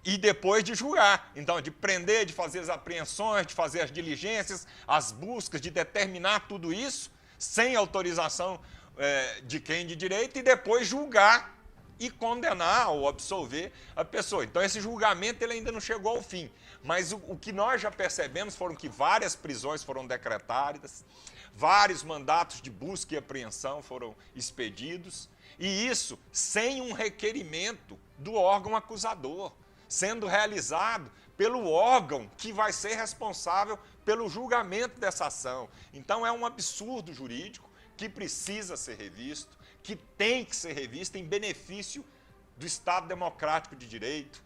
e depois de julgar. Então, de prender, de fazer as apreensões, de fazer as diligências, as buscas, de determinar tudo isso sem autorização de quem de direito e depois julgar e condenar ou absolver a pessoa. Então, esse julgamento ele ainda não chegou ao fim. Mas o que nós já percebemos foram que várias prisões foram decretadas, vários mandatos de busca e apreensão foram expedidos, e isso sem um requerimento do órgão acusador, sendo realizado pelo órgão que vai ser responsável pelo julgamento dessa ação. Então, é um absurdo jurídico que precisa ser revisto, que tem que ser revisto em benefício do Estado democrático de direito,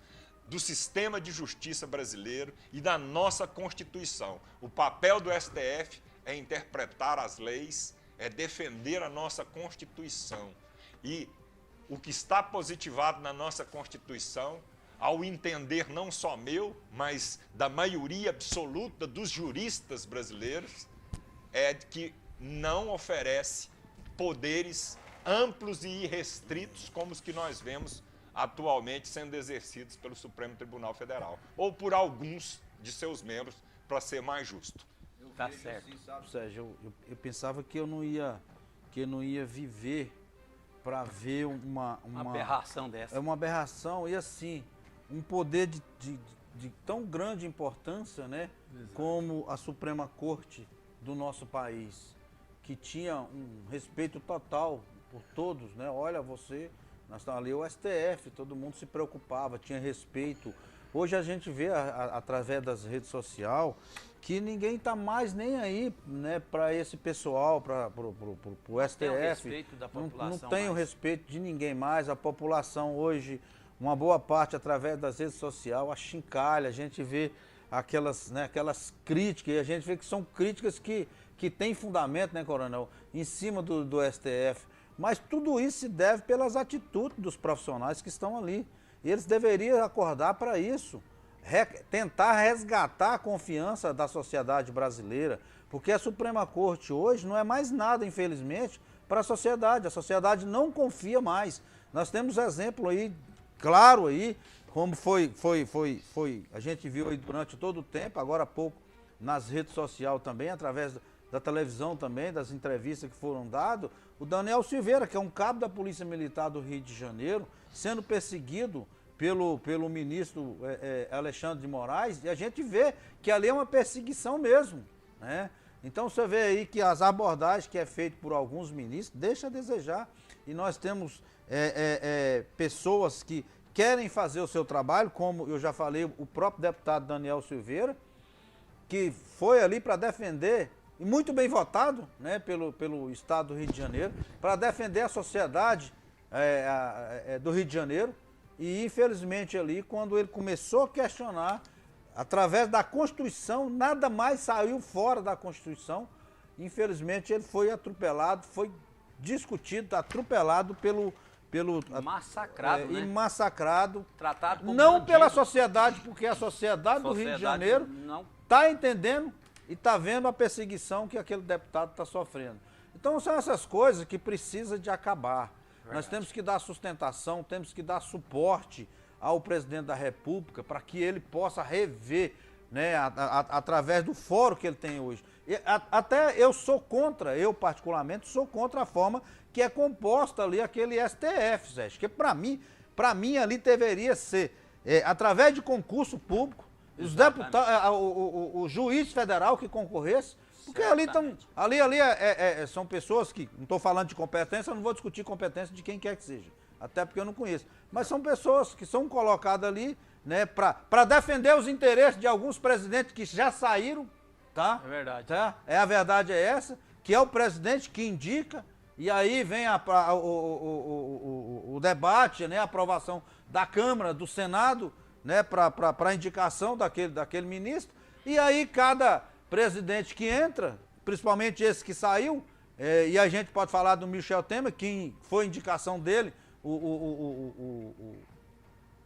do sistema de justiça brasileiro e da nossa Constituição. O papel do STF é interpretar as leis, é defender a nossa Constituição. E o que está positivado na nossa Constituição, ao entender não só meu, mas da maioria absoluta dos juristas brasileiros, é que não oferece poderes amplos e irrestritos como os que nós vemos atualmente sendo exercidos pelo Supremo Tribunal Federal, ou por alguns de seus membros, para ser mais justo. Tá certo. Assim, sabe, Sérgio, eu pensava que eu não ia viver para ver uma aberração dessa. É uma aberração e assim, um poder de tão grande importância, né, como a Suprema Corte do nosso país, que tinha um respeito total por todos, né? Olha, nós estamos ali, o STF, todo mundo se preocupava, tinha respeito. Hoje a gente vê, através das redes sociais, que ninguém está mais nem aí, né, para esse pessoal, para o STF. Tem o respeito da população. Não tem o respeito de ninguém mais. A população hoje, uma boa parte, através das redes sociais, achincalha, a gente vê aquelas críticas, e a gente vê que são críticas que têm fundamento, né, Coronel, em cima do STF. Mas tudo isso se deve pelas atitudes dos profissionais que estão ali. E eles deveriam acordar para isso, tentar resgatar a confiança da sociedade brasileira, porque a Suprema Corte hoje não é mais nada, infelizmente, para a sociedade. A sociedade não confia mais. Nós temos exemplo aí, claro aí, como a gente viu aí durante todo o tempo, agora há pouco, nas redes sociais também, através da televisão também, das entrevistas que foram dadas, o Daniel Silveira, que é um cabo da Polícia Militar do Rio de Janeiro, sendo perseguido pelo ministro Alexandre de Moraes, e a gente vê que ali é uma perseguição mesmo, né? Então você vê aí que as abordagens que é feito por alguns ministros deixa a desejar, e nós temos pessoas que querem fazer o seu trabalho, como eu já falei, o próprio deputado Daniel Silveira, que foi ali para defender, e muito bem votado, né, pelo Estado do Rio de Janeiro, para defender a sociedade do Rio de Janeiro. E infelizmente ali, quando ele começou a questionar através da Constituição, nada mais saiu fora da Constituição. Infelizmente, ele foi atropelado, foi discutido, atropelado pelo massacrado, né? E massacrado. Tratado como não bandido. pela sociedade, porque a sociedade do Rio de Janeiro está entendendo e está vendo a perseguição que aquele deputado está sofrendo. Então são essas coisas que precisam de acabar. Verdade. Nós temos que dar sustentação, temos que dar suporte ao presidente da República para que ele possa rever, né, através do fórum que ele tem hoje. Até eu sou contra, eu particularmente sou contra a forma que é composta ali aquele STF, Zé. Que para mim ali deveria ser, através de concurso público, os deputados, o juiz federal que concorresse, porque são pessoas que, não estou falando de competência, eu não vou discutir competência de quem quer que seja, até porque eu não conheço, mas são pessoas que são colocadas ali, né, para defender os interesses de alguns presidentes que já saíram, tá? É verdade. Tá? A verdade é essa, que é o presidente que indica, e aí vem o debate, né, a aprovação da Câmara, do Senado, né, para a indicação daquele ministro, e aí cada presidente que entra, principalmente esse que saiu, e a gente pode falar do Michel Temer, que foi indicação dele, o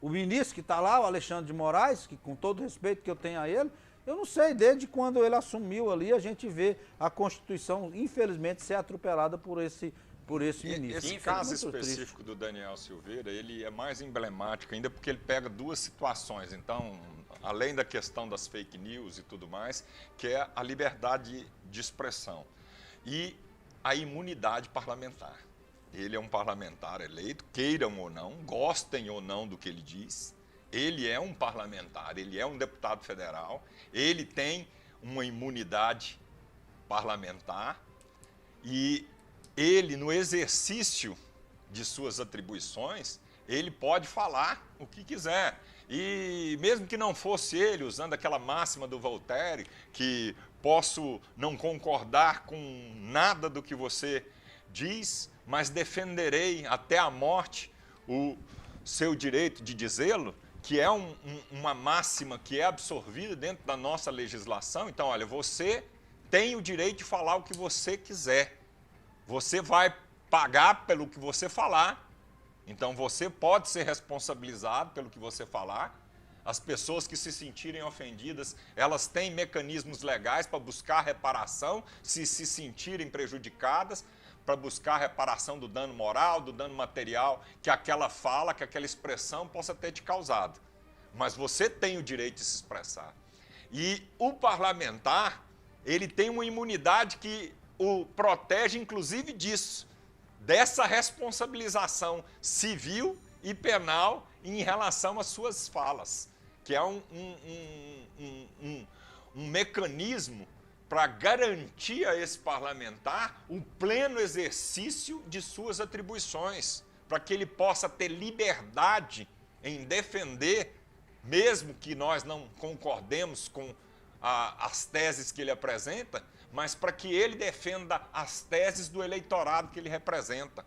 ministro que está lá, o Alexandre de Moraes, que com todo o respeito que eu tenho a ele, eu não sei, desde quando ele assumiu ali, a gente vê a Constituição, infelizmente, ser atropelada por esse ministro. Esse caso específico do Daniel Silveira, ele é mais emblemático ainda porque ele pega duas situações. Então, além da questão das fake news e tudo mais, que é a liberdade de expressão e a imunidade parlamentar. Ele é um parlamentar eleito, queiram ou não, gostem ou não do que ele diz. Ele é um parlamentar, ele é um deputado federal, ele tem uma imunidade parlamentar e ele, no exercício de suas atribuições, ele pode falar o que quiser. E mesmo que não fosse ele, usando aquela máxima do Voltaire, que posso não concordar com nada do que você diz, mas defenderei até a morte o seu direito de dizê-lo, que é uma máxima que é absorvida dentro da nossa legislação. Então, olha, você tem o direito de falar o que você quiser. Você vai pagar pelo que você falar. Então, você pode ser responsabilizado pelo que você falar. As pessoas que se sentirem ofendidas, elas têm mecanismos legais para buscar reparação, se sentirem prejudicadas, para buscar reparação do dano moral, do dano material que aquela fala, que aquela expressão possa ter te causado. Mas você tem o direito de se expressar. E o parlamentar, ele tem uma imunidade que o protege, inclusive, disso, dessa responsabilização civil e penal em relação às suas falas, que é um mecanismo para garantir a esse parlamentar o pleno exercício de suas atribuições, para que ele possa ter liberdade em defender, mesmo que nós não concordemos com as teses que ele apresenta, mas para que ele defenda as teses do eleitorado que ele representa.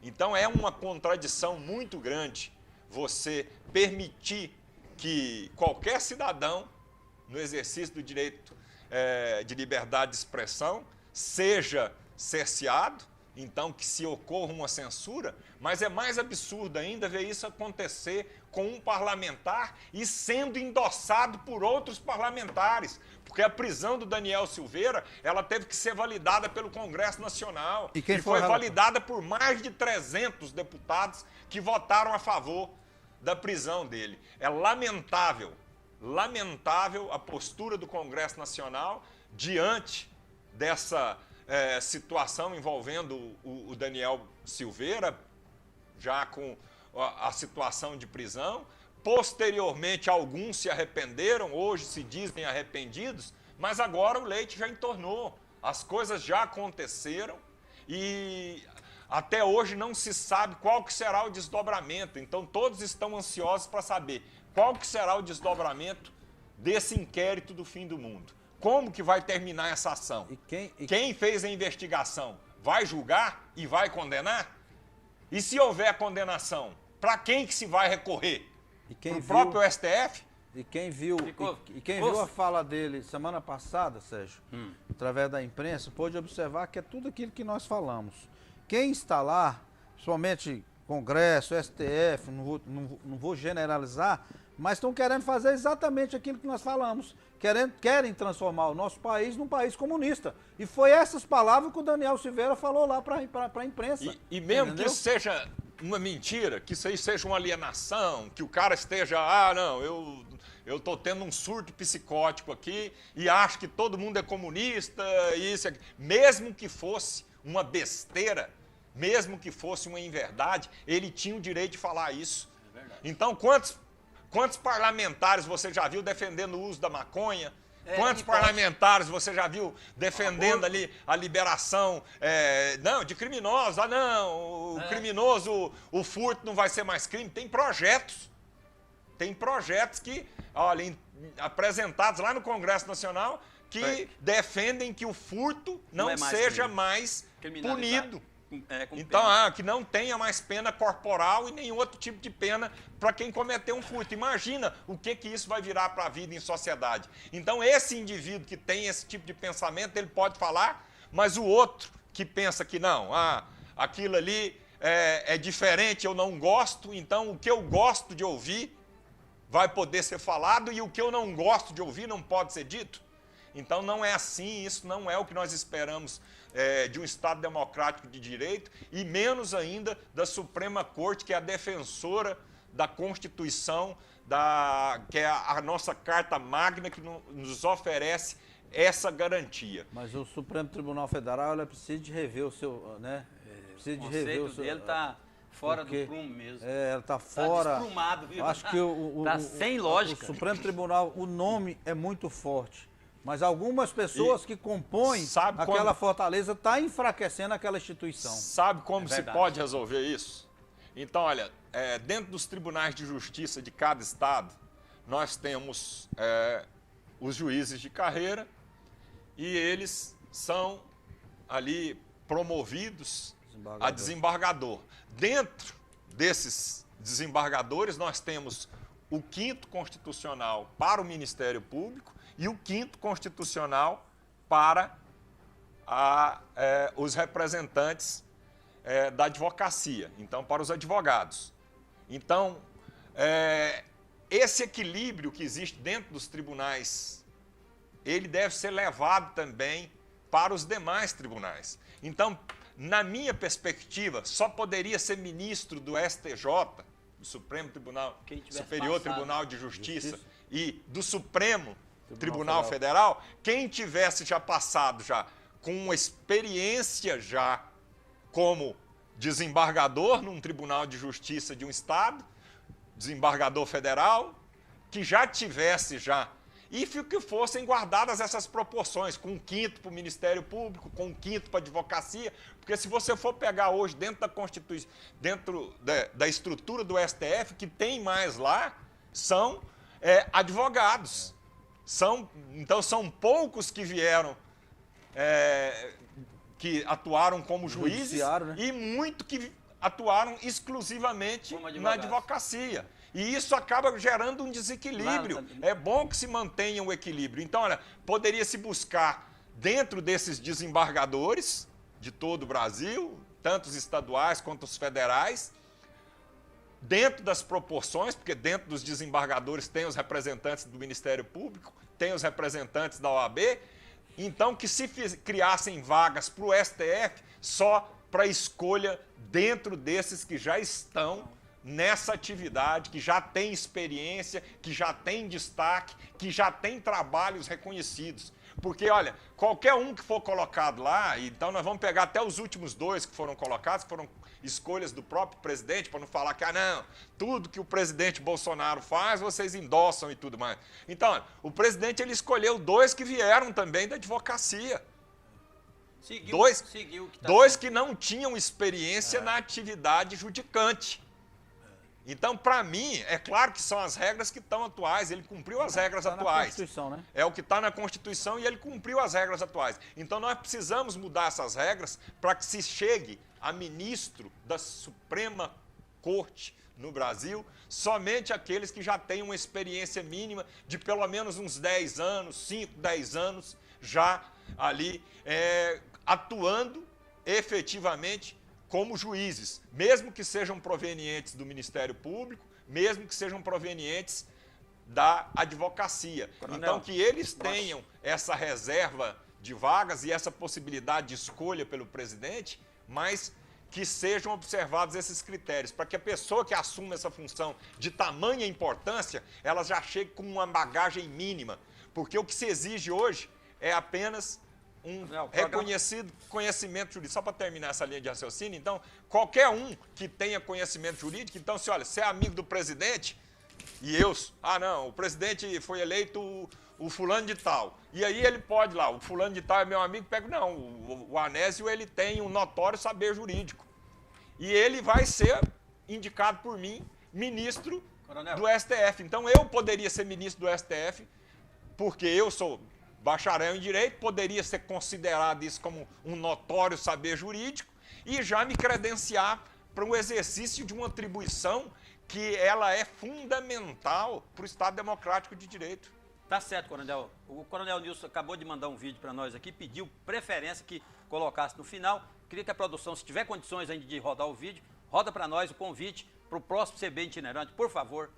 Então é uma contradição muito grande você permitir que qualquer cidadão, no exercício do direito de liberdade de expressão, seja cerceado, então que se ocorra uma censura, mas é mais absurdo ainda ver isso acontecer com um parlamentar e sendo endossado por outros parlamentares, porque a prisão do Daniel Silveira, ela teve que ser validada pelo Congresso Nacional e foi validada por mais de 300 deputados que votaram a favor da prisão dele. É lamentável a postura do Congresso Nacional diante dessa situação envolvendo o Daniel Silveira, já com a situação de prisão. Posteriormente, alguns se arrependeram, hoje se dizem arrependidos, mas agora o leite já entornou, as coisas já aconteceram e até hoje não se sabe qual que será o desdobramento. Então, todos estão ansiosos para saber qual que será o desdobramento desse inquérito do fim do mundo. Como que vai terminar essa ação? Quem fez a investigação vai julgar e vai condenar? E se houver condenação, para quem que se vai recorrer? Para o próprio STF? E quem viu, viu a fala dele semana passada, Sérgio, através da imprensa, pôde observar que é tudo aquilo que nós falamos. Quem está lá, principalmente Congresso, STF, não vou generalizar, mas estão querendo fazer exatamente aquilo que nós falamos. Querem transformar o nosso país num país comunista. E foi essas palavras que o Daniel Silveira falou lá para a imprensa. E mesmo entendeu? que isso seja uma mentira, que isso aí seja uma alienação, que o cara esteja, não, eu estou tendo um surto psicótico aqui e acho que todo mundo é comunista, isso aqui. Mesmo que fosse uma besteira, mesmo que fosse uma inverdade, ele tinha o direito de falar isso. Então, quantos parlamentares você já viu defendendo o uso da maconha? Quantos parlamentares você já viu defendendo ali a liberação de criminosos? O criminoso, o furto não vai ser mais crime. Tem projetos que, olha, apresentados lá no Congresso Nacional, que defendem que o furto não seja mais punido. Então, que não tenha mais pena corporal e nenhum outro tipo de pena para quem cometeu um furto. Imagina o que isso vai virar para a vida em sociedade. Então, esse indivíduo que tem esse tipo de pensamento, ele pode falar, mas o outro que pensa que não, aquilo ali é diferente, eu não gosto, então o que eu gosto de ouvir vai poder ser falado e o que eu não gosto de ouvir não pode ser dito. Então, não é assim, isso não é o que nós esperamos de um Estado democrático de direito e menos ainda da Suprema Corte, que é a defensora da Constituição, que é a nossa Carta Magna, que nos oferece essa garantia. Mas o Supremo Tribunal Federal precisa de rever o seu... precisa de rever o seu... Ele está fora do prumo mesmo. Ele está fora... Está desprumado, viu? Acho que está sem lógica. O Supremo Tribunal, o nome é muito forte. Mas algumas pessoas que compõem aquela fortaleza estão enfraquecendo aquela instituição. Sabe como se pode resolver isso? Então, olha, dentro dos tribunais de justiça de cada estado, nós temos os juízes de carreira e eles são ali promovidos a desembargador. Dentro desses desembargadores, nós temos o 5º constitucional para o Ministério Público e o 5º constitucional para os representantes da advocacia, então para os advogados. Então, esse equilíbrio que existe dentro dos tribunais, ele deve ser levado também para os demais tribunais. Então, na minha perspectiva, só poderia ser ministro do STJ, do Supremo Tribunal, Superior Tribunal de Justiça e do Supremo Tribunal Federal, quem tivesse já passado com uma experiência como desembargador num Tribunal de Justiça de um Estado, desembargador federal, que já tivesse e que fossem guardadas essas proporções, com 1/5 para o Ministério Público, com 1/5 para a advocacia, porque se você for pegar hoje dentro da Constituição, dentro da estrutura do STF, que tem mais lá, são advogados. Então, são poucos que vieram, que atuaram como juízes, e muito que atuaram exclusivamente na advocacia. E isso acaba gerando um desequilíbrio. É bom que se mantenha o equilíbrio. Então, olha, poderia se buscar dentro desses desembargadores de todo o Brasil, tanto os estaduais quanto os federais, dentro das proporções, porque dentro dos desembargadores tem os representantes do Ministério Público, tem os representantes da OAB, então que se criassem vagas para o STF só para escolha dentro desses que já estão nessa atividade, que já tem experiência, que já tem destaque, que já tem trabalhos reconhecidos. Porque, olha, qualquer um que for colocado lá, então nós vamos pegar até os últimos 2 que foram colocados, que foram escolhas do próprio presidente, para não falar que, não, tudo que o presidente Bolsonaro faz, vocês endossam e tudo mais. Então, olha, o presidente ele escolheu 2 que vieram também da advocacia. Dois que não tinham experiência na atividade judicante. Então, para mim, é claro que são as regras que estão atuais, ele cumpriu as regras atuais. Na Constituição, né? É o que está na Constituição e ele cumpriu as regras atuais. Então, nós precisamos mudar essas regras para que se chegue a ministro da Suprema Corte no Brasil, somente aqueles que já têm uma experiência mínima de pelo menos uns 10 anos, 5, 10 anos, já ali atuando efetivamente como juízes, mesmo que sejam provenientes do Ministério Público, mesmo que sejam provenientes da advocacia. Coronel, então, que eles tenham essa reserva de vagas e essa possibilidade de escolha pelo presidente, mas que sejam observados esses critérios, para que a pessoa que assuma essa função de tamanha importância, ela já chegue com uma bagagem mínima, porque o que se exige hoje é apenas um reconhecido conhecimento jurídico. Só para terminar essa linha de raciocínio, então, qualquer um que tenha conhecimento jurídico, então, se olha, você é amigo do presidente, e não, o presidente foi eleito o fulano de tal. E aí ele pode lá, o fulano de tal é meu amigo, pega, não, o Anésio, ele tem um notório saber jurídico. E ele vai ser indicado por mim, ministro do STF. Então eu poderia ser ministro do STF, porque eu sou bacharel em direito, poderia ser considerado isso como um notório saber jurídico e já me credenciar para o exercício de uma atribuição que ela é fundamental para o Estado Democrático de Direito. Tá certo, coronel. O coronel Nilson acabou de mandar um vídeo para nós aqui, pediu preferência que colocasse no final. Queria que a produção, se tiver condições ainda de rodar o vídeo, roda para nós o convite para o próximo CB itinerante, por favor.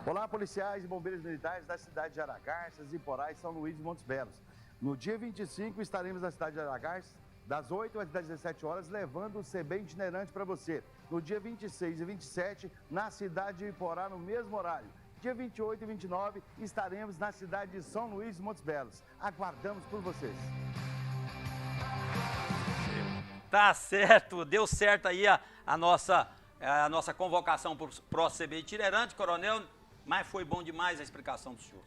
Olá, policiais e bombeiros militares da cidade de Aragarças, Iporá e São Luís de Montes Belos. No dia 25 estaremos na cidade de Aragarças, das 8 às 17 horas, levando o CB itinerante para você. No dia 26 e 27, na cidade de Iporá, no mesmo horário. Dia 28 e 29, estaremos na cidade de São Luís de Montes Belos. Aguardamos por vocês. Tá certo, deu certo aí a nossa convocação para o próximo CB itinerante, coronel, mas foi bom demais a explicação do senhor.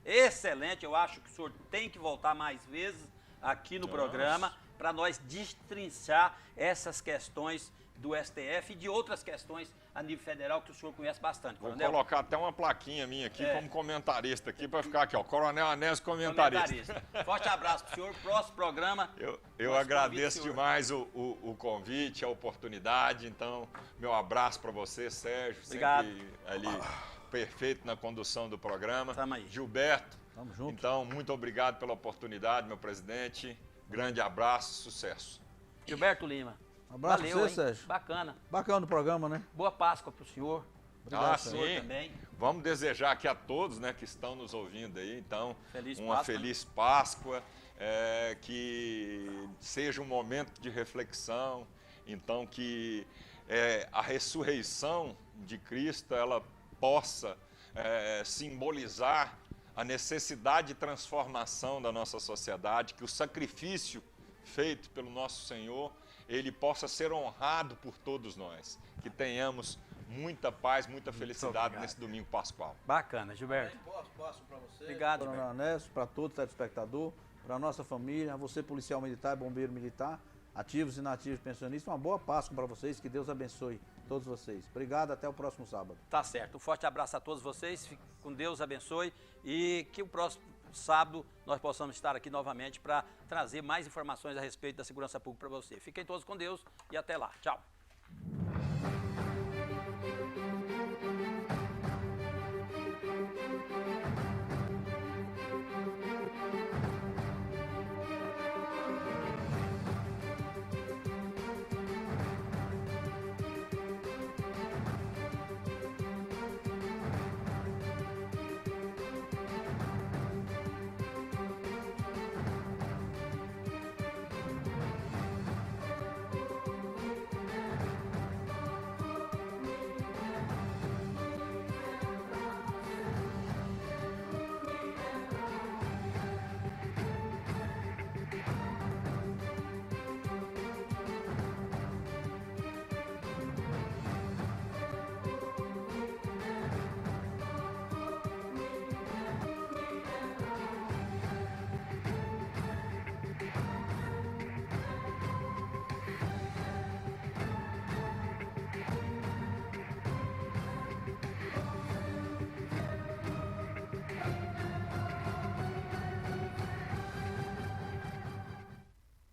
Excelente, eu acho que o senhor tem que voltar mais vezes aqui no programa para nós destrinchar essas questões do STF e de outras questões a nível federal que o senhor conhece bastante, coronel. Vou colocar até uma plaquinha minha aqui como comentarista aqui, para ficar aqui, ó, Coronel Anésio comentarista. Forte abraço para o senhor, próximo programa. Eu agradeço demais o convite, a oportunidade, então, meu abraço para você, Sérgio, obrigado. Sempre ali perfeito na condução do programa. Tamo aí. Gilberto, tamo junto. Então, muito obrigado pela oportunidade, meu presidente, grande abraço, sucesso. Gilberto Lima. Um abraço Valeu, pra você, hein? Sérgio. Bacana. Bacana o programa, né? Boa Páscoa pro senhor. Obrigado, sim. Também. Vamos desejar aqui a todos, né, que estão nos ouvindo aí, então, uma Páscoa, feliz Páscoa, que seja um momento de reflexão, então que a ressurreição de Cristo, ela possa simbolizar a necessidade de transformação da nossa sociedade, que o sacrifício feito pelo nosso Senhor, ele possa ser honrado por todos nós. Que tenhamos muita paz, muita felicidade nesse domingo pascual. Bacana, Gilberto. Boa Páscoa para você, obrigado, Coronel Anésio, para todo telespectador, para a nossa família, você policial militar, bombeiro militar, ativos e inativos pensionistas, uma boa Páscoa para vocês, que Deus abençoe todos vocês. Obrigado, até o próximo sábado. Tá certo, um forte abraço a todos vocês, fique com Deus, abençoe e que o próximo sábado nós possamos estar aqui novamente para trazer mais informações a respeito da segurança pública para você. Fiquem todos com Deus e até lá. Tchau.